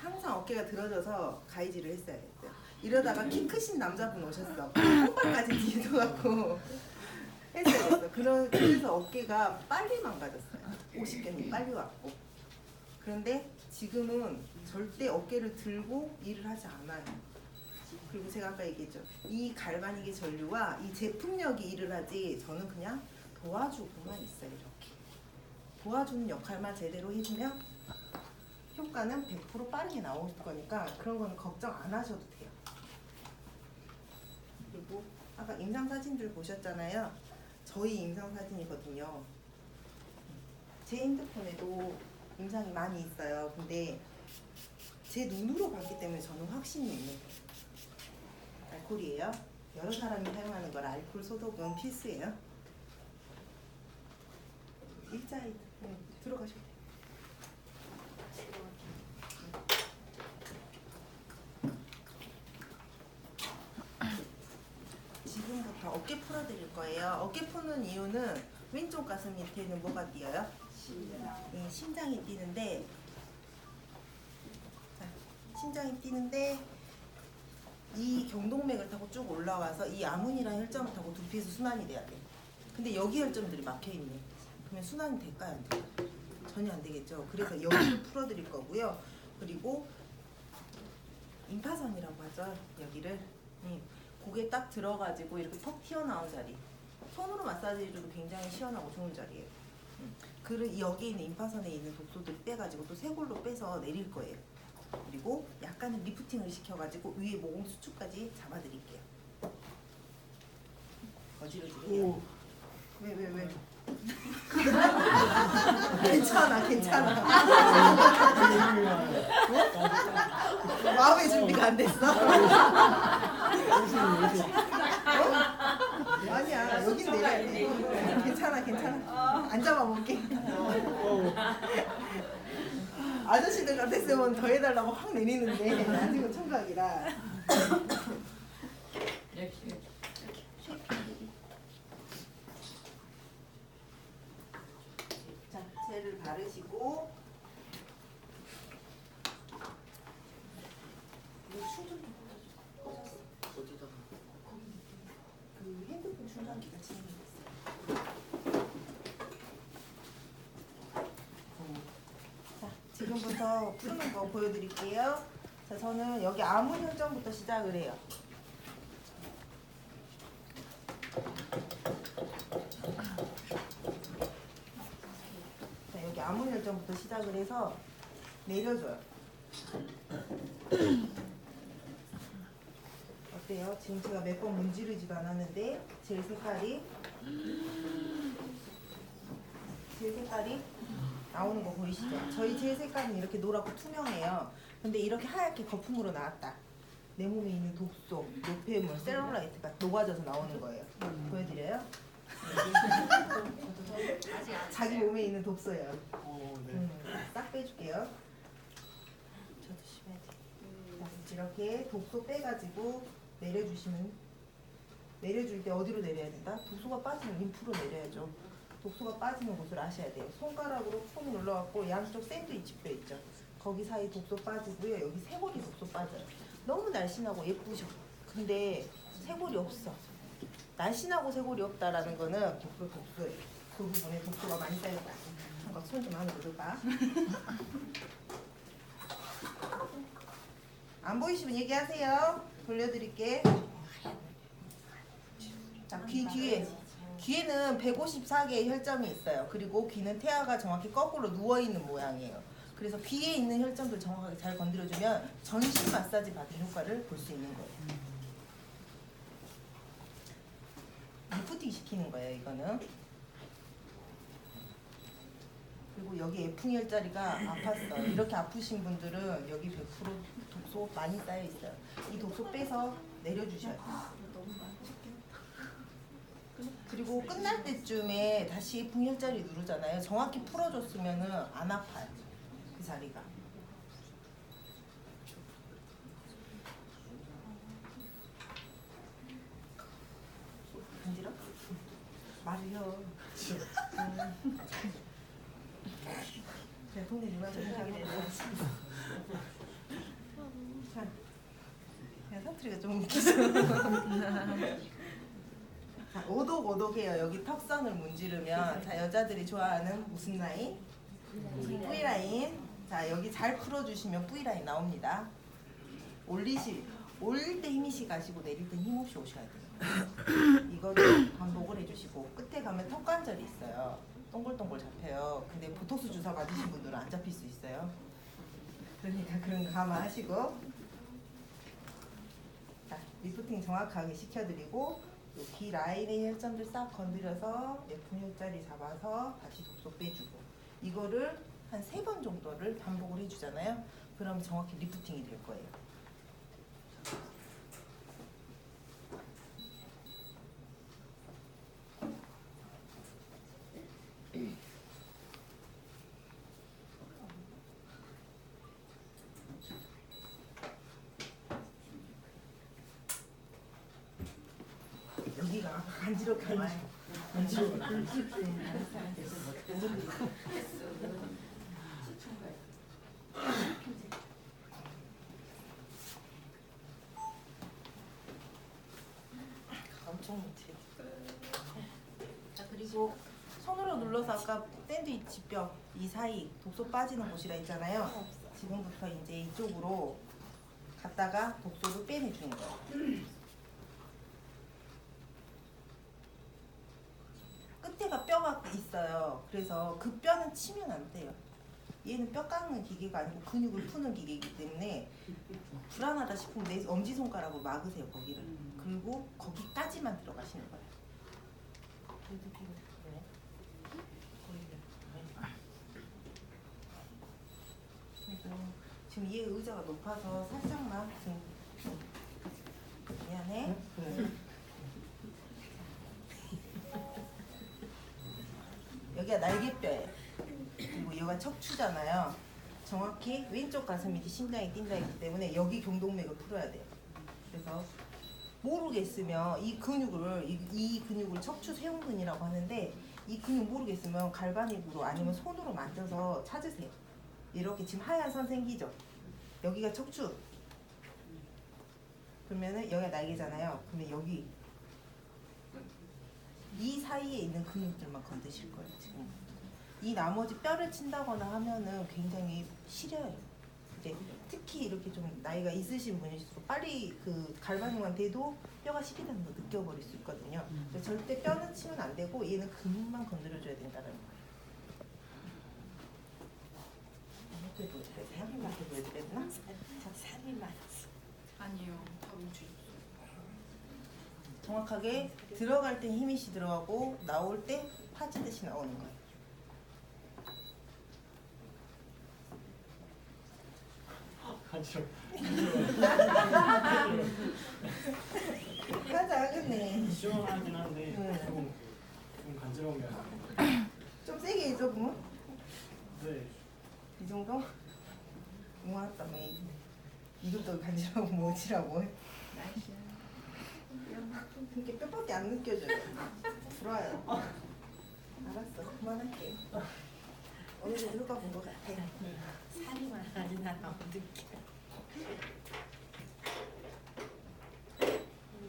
항상 어깨가 들어져서 가위질을 했어야 했어요. 이러다가 키 크신 남자분 오셨어. 손발까지 뒤도 갖고 했어야 됐어. 그래서 어깨가 빨리 망가졌어요. 50견이 빨리 왔고. 그런데 지금은 절대 어깨를 들고 일을 하지 않아요. 그리고 제가 아까 얘기했죠. 이 갈바닉의 전류와 이 제품력이 일을 하지 저는 그냥 도와주고만 있어요. 이렇게 도와주는 역할만 제대로 해주면 효과는 100% 빠르게 나올 거니까 그런 거는 걱정 안 하셔도 돼요. 그리고 아까 임상사진들 보셨잖아요. 저희 임상사진이거든요. 제 핸드폰에도 임상이 많이 있어요. 근데 제 눈으로 봤기 때문에 저는 확신이 있는 거예요. 알코올이에요. 여러 사람이 사용하는 걸 알코올 소독은 필수예요. 일자리 들어가셔도 돼요. 지금부터 어깨 풀어드릴 거예요. 어깨 푸는 이유는 왼쪽 가슴 밑에는 뭐가 뛰어요? 네, 심장이 뛰는데 자, 심장이 뛰는데 이 경동맥을 타고 쭉 올라와서 이 아문이라는 혈점을 타고 두피에서 순환이 돼야 돼. 근데 여기 혈점들이 막혀있네. 그러면 순환이 될까요? 안 될까요? 전혀 안 되겠죠. 그래서 여기를 풀어드릴 거고요. 그리고 임파선이라고 하죠. 여기를 고개 딱 들어가지고 이렇게 턱 튀어나온 자리. 손으로 마사지 해줘도 굉장히 시원하고 좋은 자리예요. 그리고 여기 있는 임파선에 있는 독소들 빼가지고 또 쇄골로 빼서 내릴 거예요. 그리고 약간은 리프팅을 시켜가지고 위에 모공 수축까지 잡아드릴게요. 어지러지게 해요. 왜? 괜찮아. 마음의 준비가 안 됐어? 아니야, 여긴 내려야 돼. 괜찮아. 앉아봐 볼게. 아저씨들 같았으면 더 해달라고 확 내리는데 아직은 총각이라. 자, 젤을 바르시고 이거 충전 좀 꺼졌어. 어디다가? 그 핸드폰 충전기가 진행됐어요. 자, 지금부터 푸는 거 보여드릴게요. 자, 저는 여기 아문 혈전부터 시작을 해요. 자, 여기 아문 혈전부터 시작을 해서 내려줘요. 어때요? 지금 제가 몇 번 문지르지도 않았는데 젤 색깔이 나오는 거 보이시죠? 저희 젤 색깔은 이렇게 노랗고 투명해요. 근데 이렇게 하얗게 거품으로 나왔다. 내 몸에 있는 독소, 노폐물, 셀룰라이트가 녹아져서 나오는 거예요. 보여드려요? 자기 몸에 있는 독소예요. 네. 싹 빼줄게요. 저도 심해야 돼. 자, 이렇게 독소 빼가지고 내려줄 때 어디로 내려야 된다? 독소가 빠지면 림프로 내려야죠. 독소가 빠지는 곳을 아셔야 돼요. 손가락으로 푹 눌러갖고 양쪽 샌드위치뼈 있죠? 거기 사이 독소 빠지고요. 여기 쇄골이 독소 빠져요. 너무 날씬하고 예쁘셔. 근데 쇄골이 없어. 날씬하고 쇄골이 없다라는 거는 독소예요. 그 부분에 독소가 많이 쌓였다. 손 좀 안으로 넣어봐. 안 보이시면 얘기하세요. 돌려드릴게. 자, 귀에는 154개의 혈점이 있어요. 그리고 귀는 태아가 정확히 거꾸로 누워있는 모양이에요. 그래서 귀에 있는 혈점들 정확하게 잘 건드려주면 전신 마사지 받은 효과를 볼 수 있는 거예요. 리프팅 시키는 거예요, 이거는. 그리고 여기 F혈자리가 아팠어요. 이렇게 아프신 분들은 여기 100% 독소 많이 쌓여 있어요. 이 독소 빼서 내려주셔야 돼요. 그리고 끝날 때쯤에 다시 F혈자리 누르잖아요. 정확히 풀어줬으면은 안 아파요. 그 자리가. 간지러? 말이요. 제 동네 누가 저렇게 하게 되는 자, 그냥 사투리가 좀 웃기죠. 자, 오독오독해요. 여기 턱선을 문지르면 자, 여자들이 좋아하는 무슨 라인? V라인. 자, 여기 잘 풀어주시면 V라인 나옵니다. 올 때 힘이시 가시고 내릴 때 힘없이 오셔야 돼요. 이거를 반복을 해주시고 끝에 가면 턱관절이 있어요. 동글동글 잡혀요. 근데 보톡스 주사 맞으신 분들은 안 잡힐 수 있어요. 그러니까 그런 거 감안하시고 자, 리프팅 정확하게 시켜드리고 귀 라인의 혈점들 싹 건드려서 F혈자리 잡아서 다시 독소 빼주고 이거를 한 3번 정도를 반복을 해주잖아요. 그럼 정확히 리프팅이 될 거예요. 여기가 간지럽게 와요. 엄청 못해. 자, 그리고 손으로 눌러서 아까 샌드위치 뼈 이 사이 독소 빠지는 곳이라 있잖아요. 지금부터 이제 이쪽으로 갔다가 독소를 빼내주는 거예요. 있어요. 그래서 그 뼈는 치면 안 돼요. 얘는 뼈 깎는 기계가 아니고 근육을 푸는 기계이기 때문에 불안하다 싶으면 내 엄지손가락으로 막으세요 거기를. 그리고 거기까지만 들어가시는 거예요. 그래서 지금 얘 의자가 높아서 살짝만 미안해. 여기가 날개뼈예요. 그리고 여기가 척추잖아요. 정확히 왼쪽 가슴 밑에 심장이 뛴다 했기 때문에 여기 경동맥을 풀어야 돼요. 그래서 모르겠으면 이 근육을 척추 세운근이라고 하는데 이 근육 모르겠으면 갈바닉으로 아니면 손으로 만져서 찾으세요. 이렇게 지금 하얀 선 생기죠? 여기가 척추. 그러면은 여기가 날개잖아요. 그러면 여기 이 사이에 있는 근육들만 건드실 거예요. 지금 이 나머지 뼈를 친다거나 하면은 굉장히 시려요. 이제 특히 이렇게 좀 나이가 있으신 분일수록 빨리 그 갈바닉만 돼도 뼈가 시리다는 거 느껴버릴 수 있거든요. 그래서 절대 뼈는 치면 안 되고 얘는 근육만 건드려줘야 된다는 거예요. 이렇게 보여드려야 되나? 이렇게 보여드려야 되나? 살이 많았어. 아니요, 다 우주. 정확하게 들어갈 땐 힘이 들어가고 나올 때 파지듯이 나오는 거예요. 간지러. 가자, 그네. 시원하긴 한데 응. 좀 간지러운 게 아니에요. 좀 세게 해줘, 그러면? 네. 이 정도? 고맙다며. 이것도 간지러고 뭐지라고. 이렇게 뼈밖에 안 느껴져요. 불어요. 알았어, 그만할게요. 어느 정도 효과 본 것 같아. 살이 많아지 난 너무 느껴.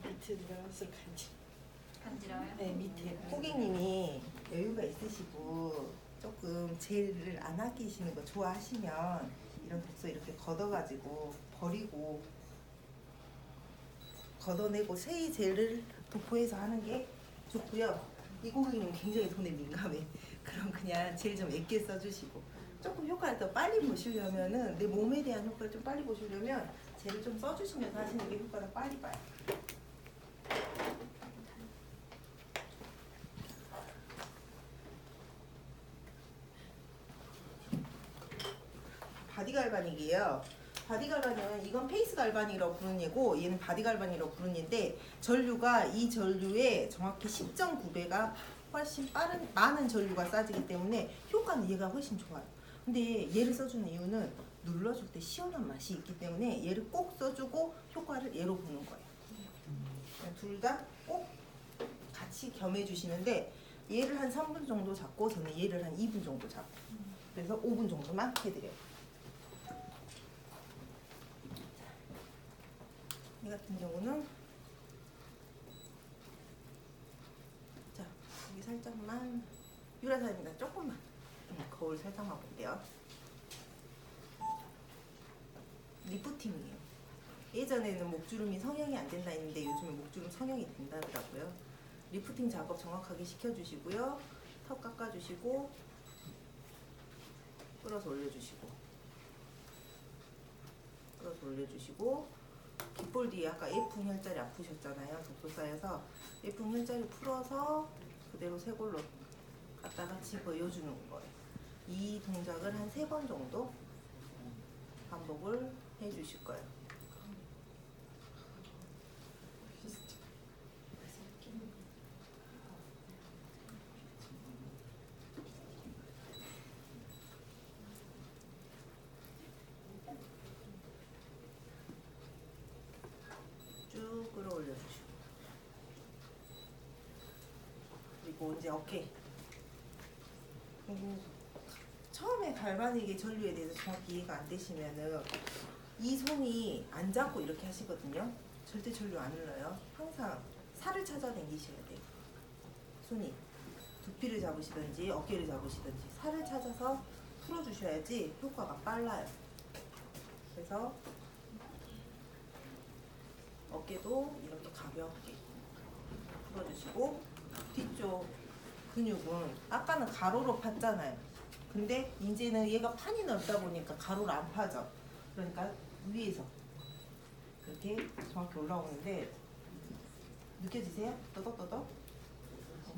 밑에 들어가서 간지러워요? 네, 밑에. 고객님이 여유가 있으시고 조금 젤을 안 아끼시는 거 좋아하시면 이런 독소 이렇게 걷어가지고 버리고 걷어내고 새 젤을 도포해서 하는 게 좋고요. 이 고객님은 굉장히 돈에 민감해. 그럼 그냥 젤 좀 액게 써주시고 조금 효과를 더 빨리 보시려면은 내 몸에 대한 효과를 좀 빨리 보시려면 젤을 좀 써주시면서 하시는 게 효과를 빨리 봐요. 바디 갈바닉이에요. 바디 갈바닉은 이건 페이스 갈바닉이라고 부르는 얘고 얘는 바디 갈바닉이라고 부르는 얘인데 전류가 이 전류의 정확히 10.9배가 훨씬 많은 전류가 쏴지기 때문에 효과는 얘가 훨씬 좋아요. 근데 얘를 써주는 이유는 눌러줄 때 시원한 맛이 있기 때문에 얘를 꼭 써주고 효과를 얘로 보는 거예요. 둘 다 꼭 같이 겸해 주시는데 얘를 한 3분 정도 잡고 저는 얘를 한 2분 정도 잡고 그래서 5분 정도만 해드려요. 이 같은 경우는 자 여기 살짝만 유라산입니다. 조금만 거울 살짝만 볼게요. 리프팅이에요. 예전에는 목주름이 성형이 안 된다 했는데 요즘은 목주름 성형이 된다더라고요. 리프팅 작업 정확하게 시켜주시고요. 턱 깎아주시고 끌어서 올려주시고 끌어서 올려주시고 귓볼 뒤에 아까 F풍 혈자리 아프셨잖아요. 독소 쌓여서 F풍 혈자리 풀어서 그대로 쇄골로 갖다 같이 보여주는 거예요. 이 동작을 한 3번 정도 반복을 해주실 거예요. 쭉 끌어올려주시고 그리고 이제 어깨 처음에 갈바닉의 전류에 대해서 정확히 이해가 안 되시면은 이 손이 안 잡고 이렇게 하시거든요. 절대 전류 안 흘러요. 항상 살을 찾아 당기셔야 돼요. 손이 두피를 잡으시든지 어깨를 잡으시든지 살을 찾아서 풀어주셔야지 효과가 빨라요. 그래서 어깨도 이렇게 가볍게 풀어주시고 뒤쪽 근육은 아까는 가로로 팠잖아요. 근데 이제는 얘가 판이 넓다 보니까 가로로 안 파죠. 그러니까 위에서 그렇게 정확히 올라오는데 느껴지세요? 떠덕떠덕?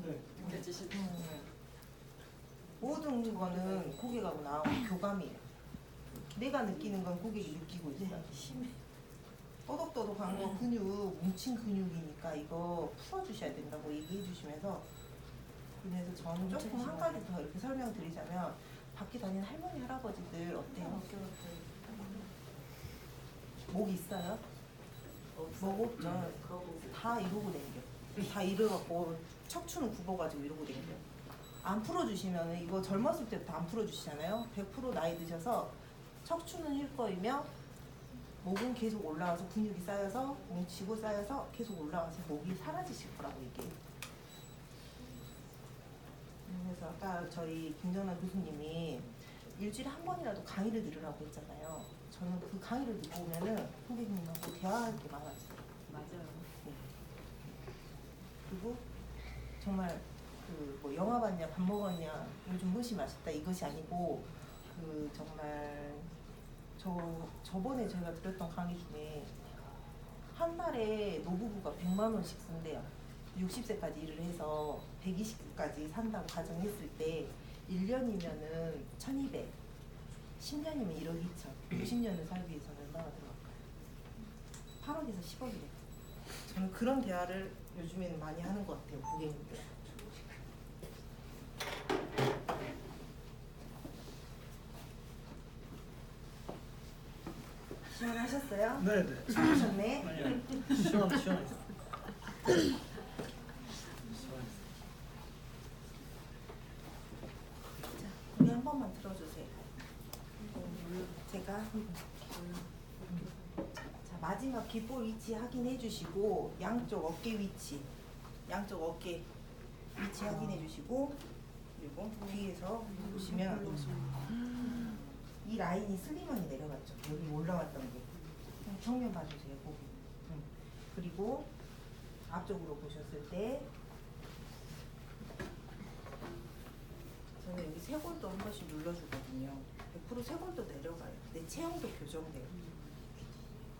네. 느껴지시죠? 모든 거는 고객하고 나하고 교감이에요. 내가 느끼는 건 고객이 느끼고 있어요. 떠덕떠덕한 거 근육, 뭉친 근육이니까 이거 풀어주셔야 된다고 얘기해 주시면서 그래서 저는 조금 한 가지 더 이렇게 설명드리자면 밖에 다니는 할머니, 할아버지들 어때요? 목 있어요? 목 없죠? 다 이러고 댕겨. 다 이래갖고 척추는 굽어가지고 이러고 댕겨. 안 풀어주시면 이거 젊었을 때부터 안 풀어주시잖아요. 100% 나이 드셔서 척추는 쉴 거이며 목은 계속 올라와서 근육이 쌓여서 뭉치고 쌓여서 계속 올라와서 목이 사라지실 거라고 얘기해요. 그래서 아까 저희 김정남 교수님이 일주일에 한 번이라도 강의를 들으라고 했잖아요. 저는 그 강의를 듣고 오면은 선생님하고 대화할 게 많아져요. 맞아요. 네. 그리고 정말 그 뭐 영화 봤냐, 밥 먹었냐, 요즘 무엇이 맛있다 이것이 아니고 그 정말 저번에 제가 들었던 강의 중에 한 달에 노부부가 100만 원씩 쓴대요. 60세까지 일을 해서 120까지 산다고 가정했을 때 1년이면은 1200, 10년이면 1억 2천, 60년을 살기 위해서는 얼마나 들어갈까요? 8억에서 10억이래요. 저는 그런 대화를 요즘에는 많이 하는 것 같아요, 고객님들. 시원하셨어요? 네네. 추우셨네? 아니요. 시원했어. 우리 한 번만 들어주세요. 제가 자, 마지막 귓볼 위치 확인해 주시고 양쪽 어깨 위치 확인해 주시고 그리고 뒤에서 보시면 이 라인이 슬림하게 내려갔죠. 여기 올라왔던 게 그냥 정면 봐주세요. 거기. 그리고 앞쪽으로 보셨을 때 저는 여기 쇄골도 한 번씩 눌러주거든요. 100% 쇄골도 내려가요. 내 체형도 교정돼요.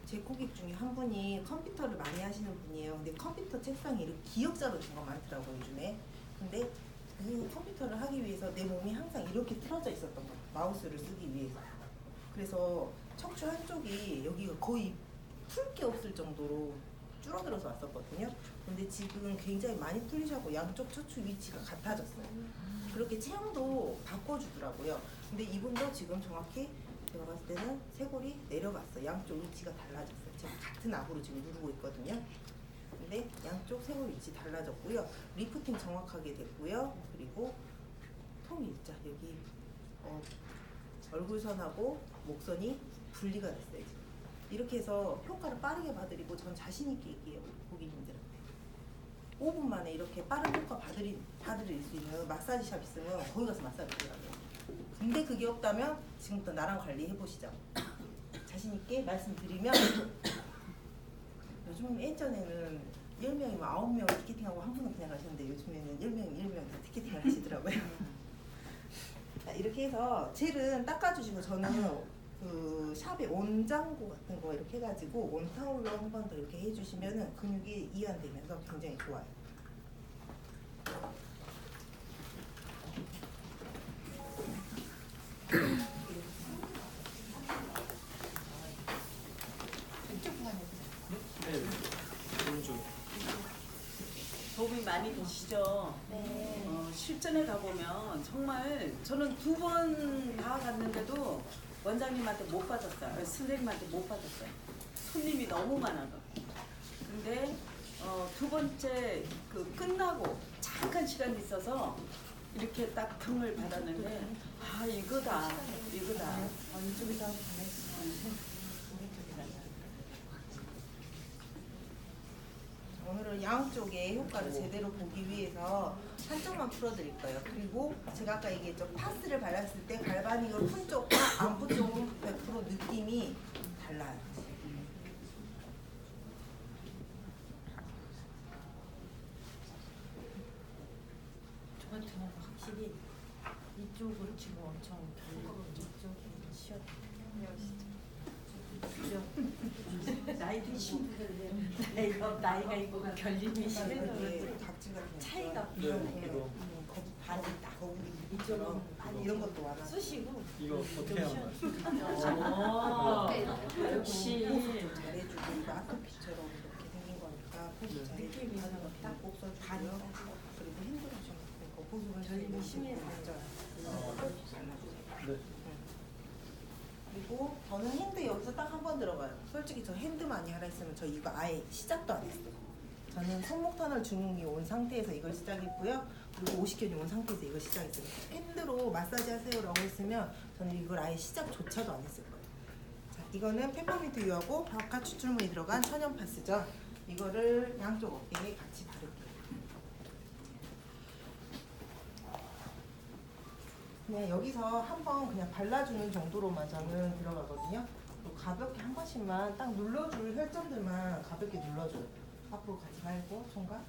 제 고객 중에 한 분이 컴퓨터를 많이 하시는 분이에요. 근데 컴퓨터 책상에 이렇게 기역자로 된 거 많더라고요, 요즘에. 근데 그 컴퓨터를 하기 위해서 내 몸이 항상 이렇게 틀어져 있었던 거예요. 마우스를 쓰기 위해서. 그래서 척추 한쪽이 여기가 거의 풀 게 없을 정도로 줄어들어서 왔었거든요. 근데 지금 굉장히 많이 풀리셔고 양쪽 척추 위치가 같아졌어요. 그렇게 체형도 바꿔주더라고요. 근데 이분도 지금 정확히 제가 봤을 때는 쇄골이 내려갔어요. 양쪽 위치가 달라졌어요. 제가 같은 압으로 지금 누르고 있거든요. 근데 양쪽 쇄골 위치 달라졌고요. 리프팅 정확하게 됐고요. 그리고 통일자 여기 얼굴선하고 목선이 분리가 됐어요. 지금. 이렇게 해서 효과를 빠르게 봐드리고 전 자신 있게 얘기해요. 고객님들한테. 5분 만에 이렇게 빠른 효과 봐드릴 수 있는 마사지샵 있으면 거기 가서 마사지 받으라고요. 근데 그게 없다면 지금부터 나랑 관리해 보시죠. 자신 있게 말씀드리면 요즘 예전에는 10명이면 9명 티켓팅하고 한 분은 그냥 가시는데 요즘에는 10명 다 티켓팅을 하시더라고요. 자, 이렇게 해서 젤은 닦아주시고 저는 그 샵에 온장고 같은 거 이렇게 해가지고 온타올로 한 번 더 이렇게 해주시면은 근육이 이완되면서 굉장히 좋아요. 네. 오른쪽. 도움이 많이 되시죠? 네. 실전에 가보면 정말 저는 2번 다 갔는데도 원장님한테 못 받았어요. 선생님한테 못 받았어요. 손님이 너무 많아서. 근데 2번째 그 끝나고 잠깐 시간이 있어서 이렇게 딱 평을 받았는데 아 이거다. 이쪽에서 한번 보내주세요. 오늘은 양쪽의 효과를 제대로 보기 위해서 한쪽만 풀어드릴 거예요. 그리고 제가 아까 얘기했죠. 파스를 발랐을 때 갈바닉으로 푼 쪽과 안 푼 쪽은 100% 느낌이 달라요. 저한테 확실히 이쪽으로 지금 엄청 결리고 이쪽이 시원해. 나이 드신 분들 나이가 있고 결림이 심해서 이게 각질가 그냥 차이가 네, 이렇게 이거 거북 반이 딱 거북이 이쪽은 많이 이런 것도 많아. 쑤시고 이거 어떻게 하면 역시 잘해주고 이거 아토피처럼 이렇게 생긴 거니까 포도 네. 잘해주고 느낌이 하는 딱 거딱 써주고요. 그리고 핸드로션 같은 거 보습은 결림이 심해서 네. 그리고 저는 핸드 여기서 딱 한 번 들어가요. 솔직히 저 핸드 많이 하라 했으면 저 이거 아예 시작도 안 했어요. 저는 손목 터널 중흥이 온 상태에서 이걸 시작했고요. 그리고 오십견이 온 상태에서 이걸 시작했어요. 핸드로 마사지 하세요라고 했으면 저는 이걸 아예 시작조차도 안 했을 거예요. 자, 이거는 페퍼민트유하고 바카 추출물이 들어간 천연 파스죠. 이거를 양쪽 어깨에 같이 바를게요. 그냥 여기서 한번 그냥 발라주는 정도로만 저는 들어가거든요. 그리고 가볍게 한 번씩만 딱 눌러줄 혈점들만 가볍게 눌러줘요. 앞으로 가지 말고 총각.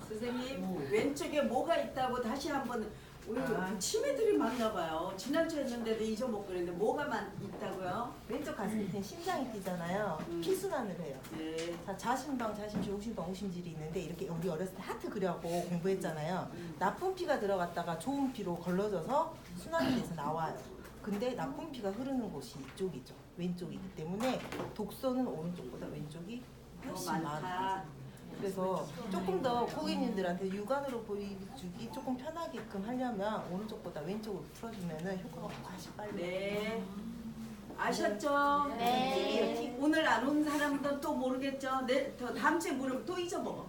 선생님 왼쪽에 뭐가 있다고 다시 한번 우리 아. 치매들이 많나 봐요. 지난주에 했는데도 잊어먹고 그랬는데 뭐가 있다고요? 왼쪽 가슴 밑에 심장이 뛰잖아요. 피순환을 해요. 네. 자, 자심방, 자심실, 오심방, 오심질이 있는데 이렇게 우리 어렸을 때 하트 그려고 공부했잖아요. 나쁜 피가 들어갔다가 좋은 피로 걸러져서 순환이 돼서 나와요. 근데 나쁜 피가 흐르는 곳이 이쪽이죠. 왼쪽이기 때문에 독소는 오른쪽보다 왼쪽이 훨씬 더 많다. 많아요. 그래서 조금 더 고객님들한테 육안으로 보여주기 조금 편하게끔 하려면 오른쪽보다 왼쪽으로 풀어주면 효과가 훨씬 빨리. 네. 아셨죠? 네. 오늘 안 온 사람도 또 모르겠죠? 네, 더 다음 주에 물으면 또 잊어먹어.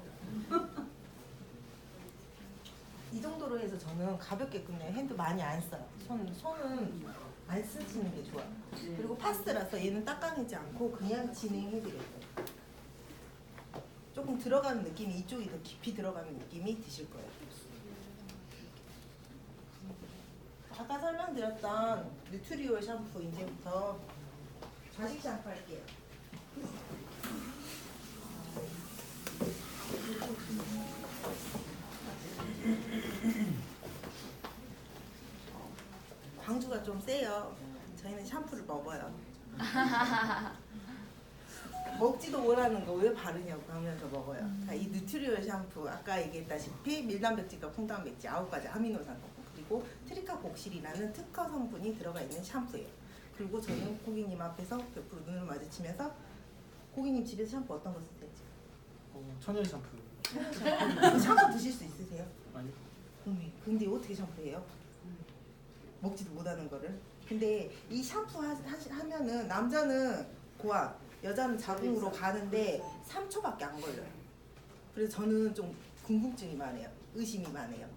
이 정도로 해서 저는 가볍게 끝내요. 핸드 많이 안 써요. 손은 안 쓰시는 게 좋아요. 그리고 파스라서 얘는 닦아내지 않고 그냥 진행해드려요. 조금 들어가는 느낌이 이쪽이 더 깊이 들어가는 느낌이 드실 거예요. 아까 설명드렸던 뉴트리올 샴푸 이제부터 좌식 샴푸 할게요. 광주가 좀 세요. 저희는 샴푸를 먹어요. 먹지도 못하는 거 왜 바르냐고 하면서 먹어요. 자, 이 뉴트리올 샴푸 아까 얘기했다시피 밀단백질과 콩단백질 9가지 아미노산 그리고 트리카 복실이라는 특허 성분이 들어가 있는 샴푸예요. 그리고 저는 고객님 앞에서 100% 눈을 마주치면서 고객님 집에서 샴푸 어떤 거 쓰세요? 천연 샴푸. 샴푸 드실 수 있으세요? 아니. 근데 어떻게 샴푸해요? 먹지도 못하는 거를. 근데 이 샴푸 하면은 남자는 고압, 여자는 자궁으로 가는데 3초밖에 안 걸려요. 그래서 저는 좀 궁금증이 많아요. 의심이 많아요.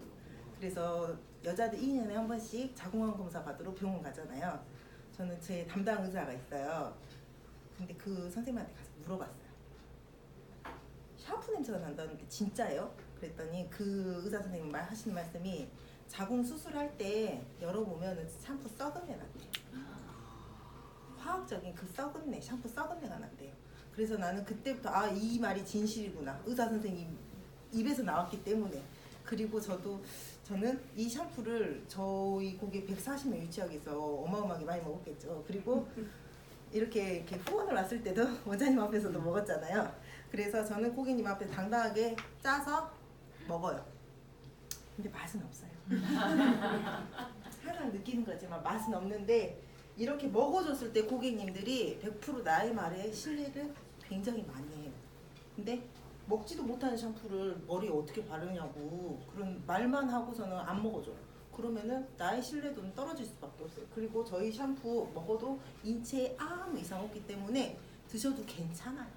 그래서 여자들 2년에 한 번씩 자궁암 검사 받으러 병원 가잖아요. 저는 제 담당 의사가 있어요. 근데 그 선생님한테 가서 물어봤어요. 샴푸 냄새가 난다는데 진짜예요? 그랬더니 그 의사 선생님 하시는 말씀이 자궁 수술할 때 열어보면 샴푸 썩은 내 난대요. 화학적인 그 썩은 내, 샴푸 썩은 내가 난대요. 그래서 나는 그때부터 아, 이 말이 진실이구나. 의사 선생님 입에서 나왔기 때문에. 그리고 저는 이 샴푸를 저희 고객 140명 유치하기에서 어마어마하게 많이 먹었겠죠. 그리고 이렇게 후원을 왔을 때도 원장님 앞에서도 먹었잖아요. 그래서 저는 고객님 앞에 당당하게 짜서 먹어요. 근데 맛은 없어요. 항상 느끼는 거지만 맛은 없는데 이렇게 먹어줬을 때 고객님들이 100% 나의 말에 신뢰를 굉장히 많이 해요. 근데 먹지도 못하는 샴푸를 머리에 어떻게 바르냐고 그런 말만 하고서는 안 먹어줘요. 그러면은 나의 신뢰도는 떨어질 수밖에 없어요. 그리고 저희 샴푸 먹어도 인체에 아무 이상 없기 때문에 드셔도 괜찮아요.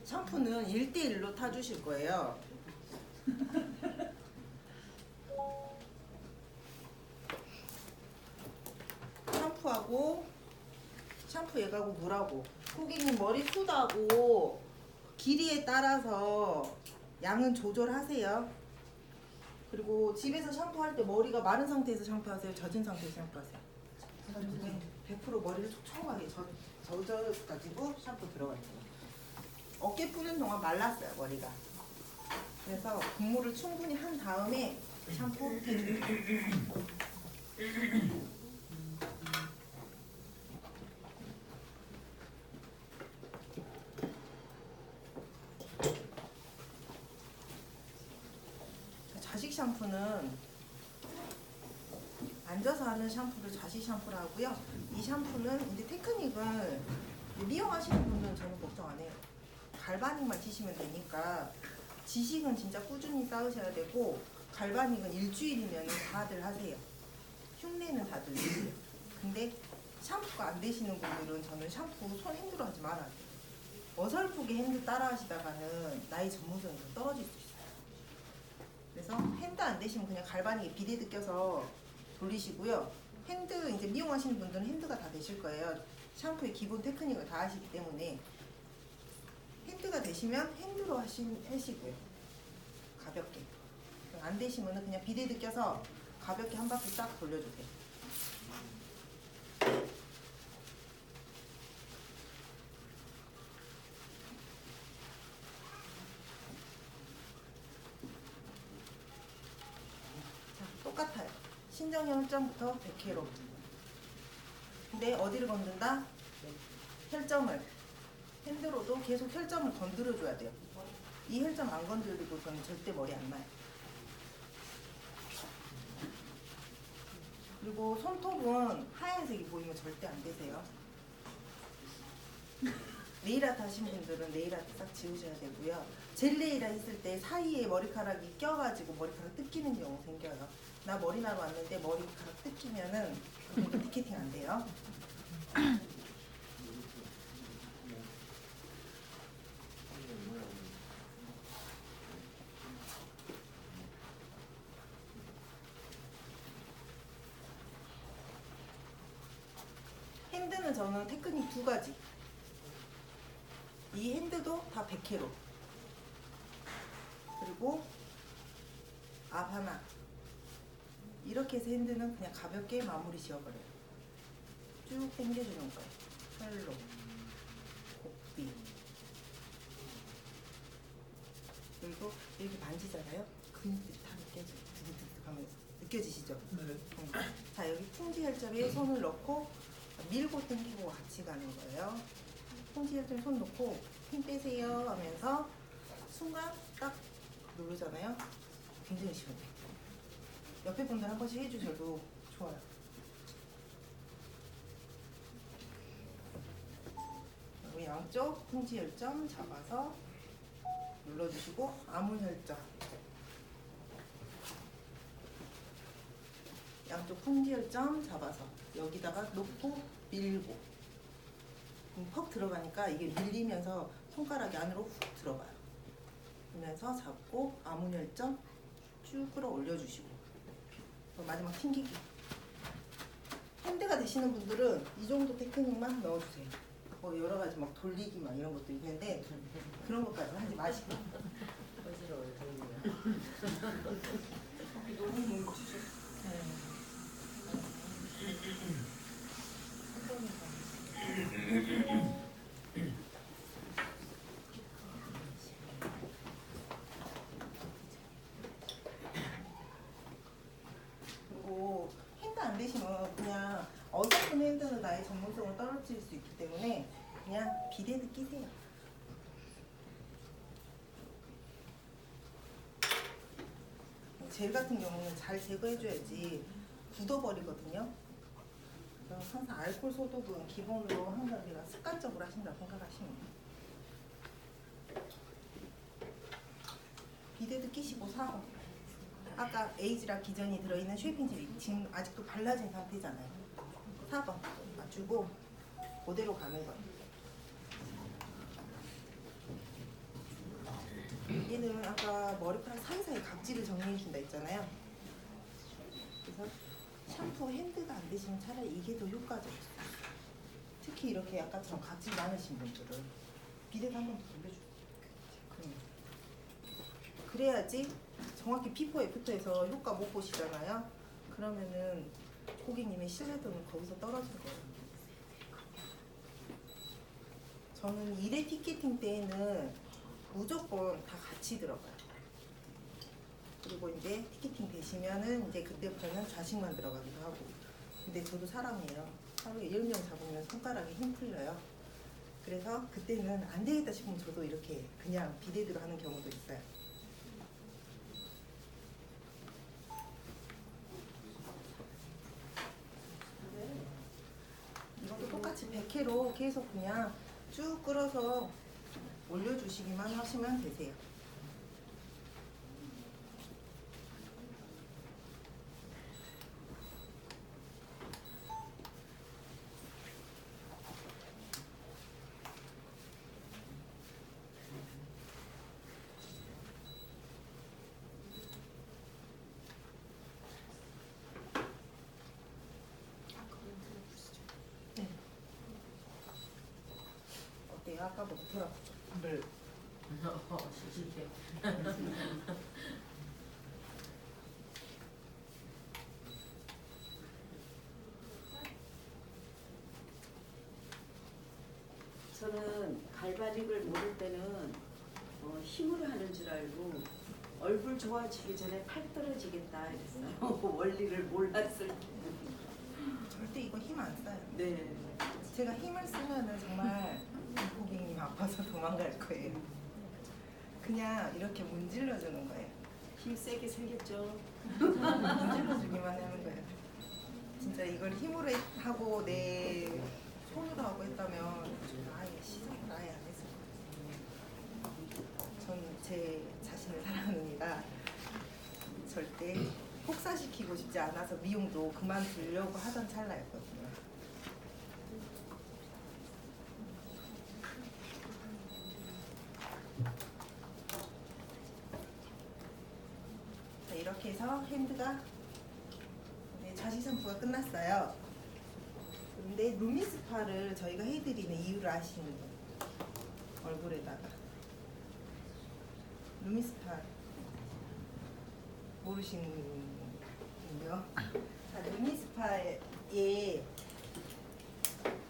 샴푸는 1대1로 타주실 거예요. 샴푸 얘가고 물하고 고객님 머리 숱하고 길이에 따라서 양은 조절하세요. 그리고 집에서 샴푸할 때 머리가 마른 상태에서 샴푸하세요? 젖은 상태에서 샴푸하세요? 100% 머리를 촉촉하게 젖어가지고 샴푸 들어갈 거예요. 어깨 뿌는 동안 말랐어요 머리가. 그래서 국물을 충분히 한 다음에 샴푸 해주세요. 자식 샴푸는 앉아서 하는 샴푸를 자식 샴푸라 하고요. 이 샴푸는 이제 테크닉을 미용하시는 분들은 저는 걱정 안 해요. 갈바닉만 치시면 되니까 지식은 진짜 꾸준히 쌓으셔야 되고 갈바닉은 일주일이면 다들 하세요. 흉내는 다들 내세요. 근데 샴푸가 안 되시는 분들은 저는 샴푸 손 핸드로 하지 말아야 돼요. 어설프게 핸드 따라 하시다가는 나의 전문성이 더 떨어질 수 있어요. 그래서 핸드 안 되시면 그냥 갈바닉에 비데드 껴서 돌리시고요. 핸드 이제 미용하시는 분들은 핸드가 다 되실 거예요. 샴푸의 기본 테크닉을 다 하시기 때문에 핸드가 되시면 핸드로 하시고요. 가볍게. 안 되시면 그냥 비데드 껴서 가볍게 한 바퀴 싹 돌려주세요. 자, 똑같아요. 신정의 혈점부터 100회로. 근데 어디를 건든다? 혈점을. 핸드로도 계속 혈점을 건드려줘야 돼요. 이 혈점 안 건드리고서는 절대 머리 안 나요. 그리고 손톱은 하얀색이 보이면 절대 안 되세요. 네일아트 하신 분들은 네일아트 싹 지우셔야 되고요. 젤 네일 했을 때 사이에 머리카락이 껴가지고 머리카락 뜯기는 경우 생겨요. 나 머리나로 왔는데 머리카락 뜯기면은 티켓팅 안 돼요. 핸드는 저는 테크닉 두 가지. 이 핸드도 다 100회로. 그리고 앞 하나. 이렇게 해서 핸드는 그냥 가볍게 마무리 지어버려요. 쭉 당겨주는 거예요. 혈로, 고삐. 그리고 이렇게 만지잖아요. 근육들이 다 느껴져요. 드득드득 하면서. 느껴지시죠? 네. 자, 여기 풍지혈점에 손을 넣고 밀고 당기고 같이 가는 거예요. 풍지혈점에 손 넣고 힘 빼세요 하면서 순간 딱 누르잖아요. 굉장히 시원해요. 옆에 분들 한 번씩 해주셔도 좋아요. 그리고 양쪽 풍지혈점 잡아서 눌러주시고 아문혈점 양쪽 풍지혈점 잡아서 여기다가 놓고 밀고 퍽 들어가니까 이게 밀리면서 손가락이 안으로 훅 들어가요. 그러면서 잡고 아문혈점 쭉 끌어올려 주시고 마지막 튕기기. 핸드가 되시는 분들은 이 정도 테크닉만 넣어주세요. 뭐 여러 가지 막 돌리기 막 이런 것도 있는데 그런 것까지 하지 마시고. 어지러워요, 돌리면. 너무 뭉치셨어. 그리고 핸드 안 되시면 그냥 어설픈 핸드는 나의 전문성을 떨어뜨릴 수 있기 때문에 그냥 비데드 끼세요. 젤 같은 경우는 잘 제거해줘야지 굳어버리거든요. 그래서 항상 알코올 소독은 기본으로 항상 우리가 습관적으로 하신다고 생각하시면 돼요. 비데드 끼시고 4번. 아까 에이즈라 기전이 들어있는 쉐이핑 젤이 지금 아직도 발라진 상태잖아요. 4번 맞추고 그대로 가는 거예요. 얘는 아까 머리카락 사이사이 각질을 정리해준다 했잖아요. 그래서 샴푸 핸드가 안 되시면 차라리 이게 더 효과적이에요. 특히 이렇게 아까처럼 각질 많으신 분들은 비데드 한 번 더 돌려주세요. 그래야지 정확히 피부에 애프터에서 효과 못 보시잖아요. 그러면은 고객님의 신뢰도는 거기서 떨어질 거예요. 저는 1회 티켓팅 때에는 무조건 다 같이 들어가요. 그리고 이제 티켓팅 되시면은 이제 그때부터는 좌식만 들어가기도 하고. 근데 저도 사람이에요. 하루에 10명 잡으면 손가락에 힘 풀려요. 그래서 그때는 안 되겠다 싶으면 저도 이렇게 그냥 비대드로 하는 경우도 있어요. 이것도 똑같이 100회로 계속 그냥 쭉 끌어서 올려주시기만 하시면 되세요. 어때요? 아까보다 덜 아프죠? 네. 저는 갈바닉을 모를 때는 힘으로 하는 줄 알고 얼굴 좋아지기 전에 팔 떨어지겠다 했어요. 원리를 몰랐을 때. 절대 이거 힘 안 써요. 네. 제가 힘을 쓰면은 정말 고객님 아파서 도망갈 거예요. 그냥 이렇게 문질러 주는 거예요. 힘 세게 생겼죠. 문질러 주기만 하는 거예요. 진짜 이걸 힘으로 하고 내 손으로 하고 했다면 아예 시작을 아예 안 했을 거예요. 전 제 자신을 사랑합니다. 절대 혹사시키고 싶지 않아서 미용도 그만두려고 하던 찰나였거든요. 자, 이렇게 해서 핸드가 자식 샴푸가 끝났어요. 근데 루미스파를 저희가 해드리는 이유를 아시는 분? 얼굴에다가 루미스파 모르시는군요. 자,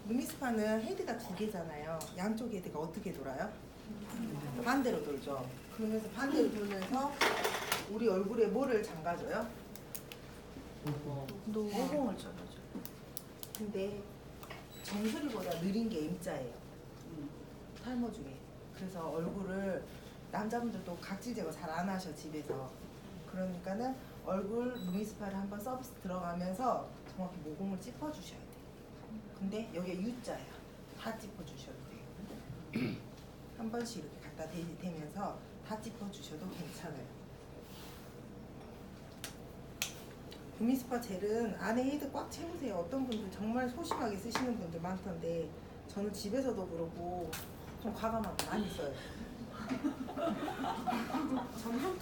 루미스파는 헤드가 두 개잖아요. 양쪽 헤드가 어떻게 돌아요? 반대로 돌죠. 그러면서 반대로 돌면서 우리 얼굴에 뭐를 잠가줘요? 모공을 잡아줘. 근데 정수리보다 느린 게 M자예요. 탈모 중에. 그래서 얼굴을 남자분들도 각질 제거 잘 안 하셔 집에서. 그러니까는 얼굴 루미스파를 한번 서비스 들어가면서 정확히 모공을 찝어주셔야 돼요. 근데 여기가 U자예요. 다 찝어주셔도 돼요. 한 번씩 이렇게 갖다 대면서 다 찝어주셔도 괜찮아요. 루미스파 젤은 안에 헤드 꽉 채우세요. 어떤 분들 정말 소심하게 쓰시는 분들 많던데 저는 집에서도 그러고 좀 과감하게 많이 써요. 전 한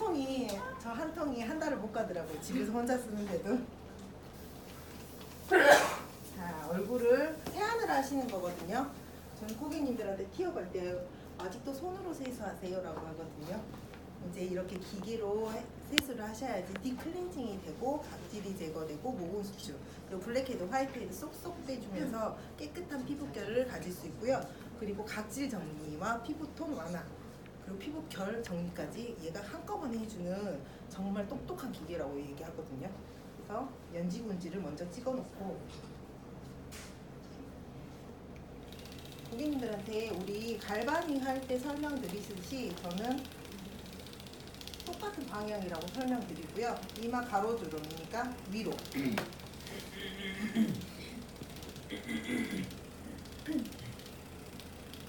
통이 한 달을 못 가더라고요. 집에서 혼자 쓰는데도. 자, 얼굴을 세안을 하시는 거거든요. 저는 고객님들한테 튀어갈 때 아직도 손으로 세수하세요라고 하거든요. 이제 이렇게 기계로 세수를 하셔야지 딥클렌징이 되고 각질이 제거되고 모공 수축 그리고 블랙헤드, 화이트헤드 쏙쏙 빼주면서 깨끗한 피부결을 가질 수 있고요. 그리고 각질 정리와 피부톤 완화 그리고 피부결 정리까지 얘가 한꺼번에 해주는 정말 똑똑한 기계라고 얘기하거든요. 그래서 연지군지를 먼저 찍어놓고 고객님들한테 우리 갈바닝 할 때 설명드리듯이 저는 똑같은 방향이라고 설명드리고요. 이마 가로주름이니까 위로.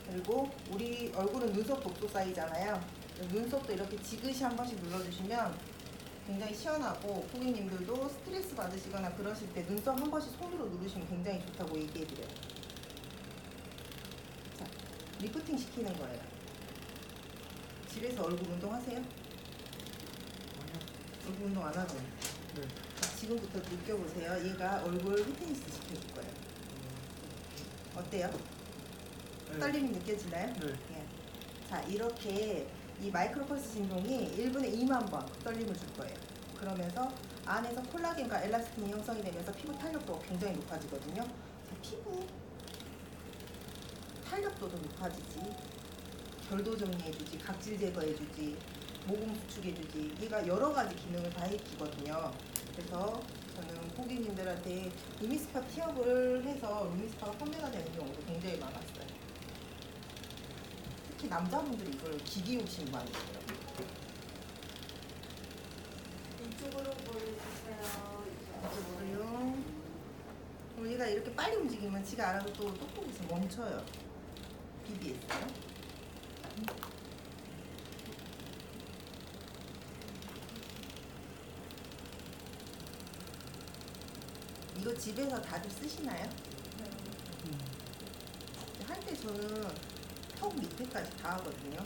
그리고 우리 얼굴은 눈썹 독소 사이잖아요. 눈썹도 이렇게 지그시 한 번씩 눌러주시면 굉장히 시원하고 고객님들도 스트레스 받으시거나 그러실 때 눈썹 한 번씩 손으로 누르시면 굉장히 좋다고 얘기해드려요. 자, 리프팅 시키는 거예요. 집에서 얼굴 운동 하세요? 얼굴 운동 안 하죠? 네. 자, 지금부터 느껴보세요. 얘가 얼굴 피트니스 시켜줄 거예요. 어때요? 네. 떨림이 느껴지나요? 네. 예. 자, 이렇게 이 마이크로펄스 진동이 1분에 2만 번 떨림을 줄 거예요. 그러면서 안에서 콜라겐과 엘라스틴이 형성이 되면서 피부 탄력도가 굉장히 높아지거든요. 자, 피부 탄력도도 높아지지. 결도 정리해주지, 각질 제거해주지, 모공 수축해주지. 얘가 여러 가지 기능을 다 해주거든요. 그래서 저는 고객님들한테 루미스파 티업을 해서 루미스파가 판매가 되는 경우도 굉장히 많았어요. 특히 남자분들이 이걸 기기 욕심이 많이 있어요. 이쪽으로 보여주세요. 이쪽으로요. 그럼 얘가 이렇게 빨리 움직이면 지가 알아서 또 똑똑해서 멈춰요. BBS요. 이거 집에서 다들 쓰시나요? 할 때 저는 턱 밑에까지 다 하거든요.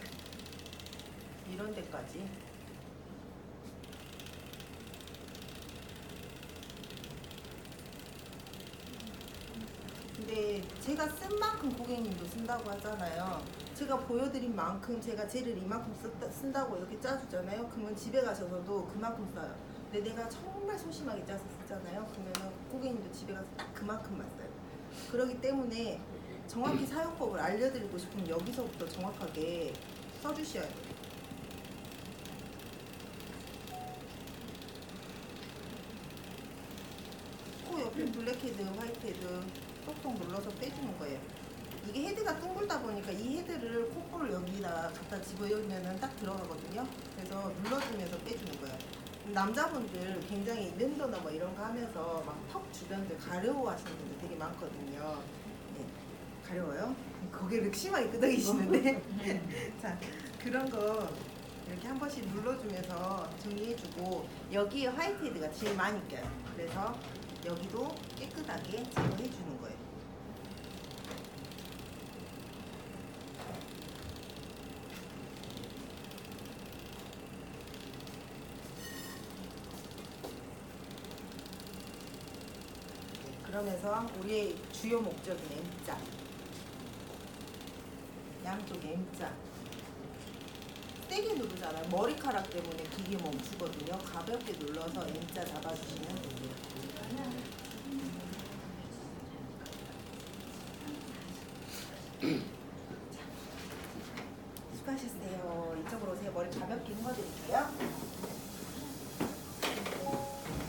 이런 데까지. 근데 제가 쓴 만큼 고객님도 쓴다고 하잖아요. 제가 보여드린 만큼 제가 젤을 이만큼 쓴다고 이렇게 짜주잖아요. 그러면 집에 가셔서도 그만큼 써요. 근데 내가 정말 소심하게 짜서 쓰잖아요. 그러면 고객님도 집에 가서 딱 그만큼만 써요. 그렇기 때문에 정확히 사용법을 알려드리고 싶으면 여기서부터 정확하게 써주셔야 돼요. 코 옆에 블랙헤드, 화이트헤드 똑똑 눌러서 빼주는 거예요. 이게 헤드가 둥글다 보니까 이 헤드를 코볼을 여기다 갖다 집어넣으면 딱 들어가거든요. 그래서 눌러주면서 빼주는 거예요. 남자분들 굉장히 랜더나 뭐 이런 거 하면서 막 턱 주변들 가려워하시는 분들 되게 많거든요. 네, 가려워요? 고개를 심하게 끄덕이시는데 자, 그런 거 이렇게 한 번씩 눌러주면서 정리해주고 여기에 화이트헤드가 제일 많이 껴요. 그래서 여기도 깨끗하게 제거해주는 거예요. 그러면서 우리의 주요 목적인 M자, 양쪽 M자 세게 누르잖아요. 머리카락 때문에 기계 멈추거든요. 가볍게 눌러서 M자 잡아주시면 됩니다. 수고하셨어요. 이쪽으로 오세요. 머리 가볍게 묶어드릴게요.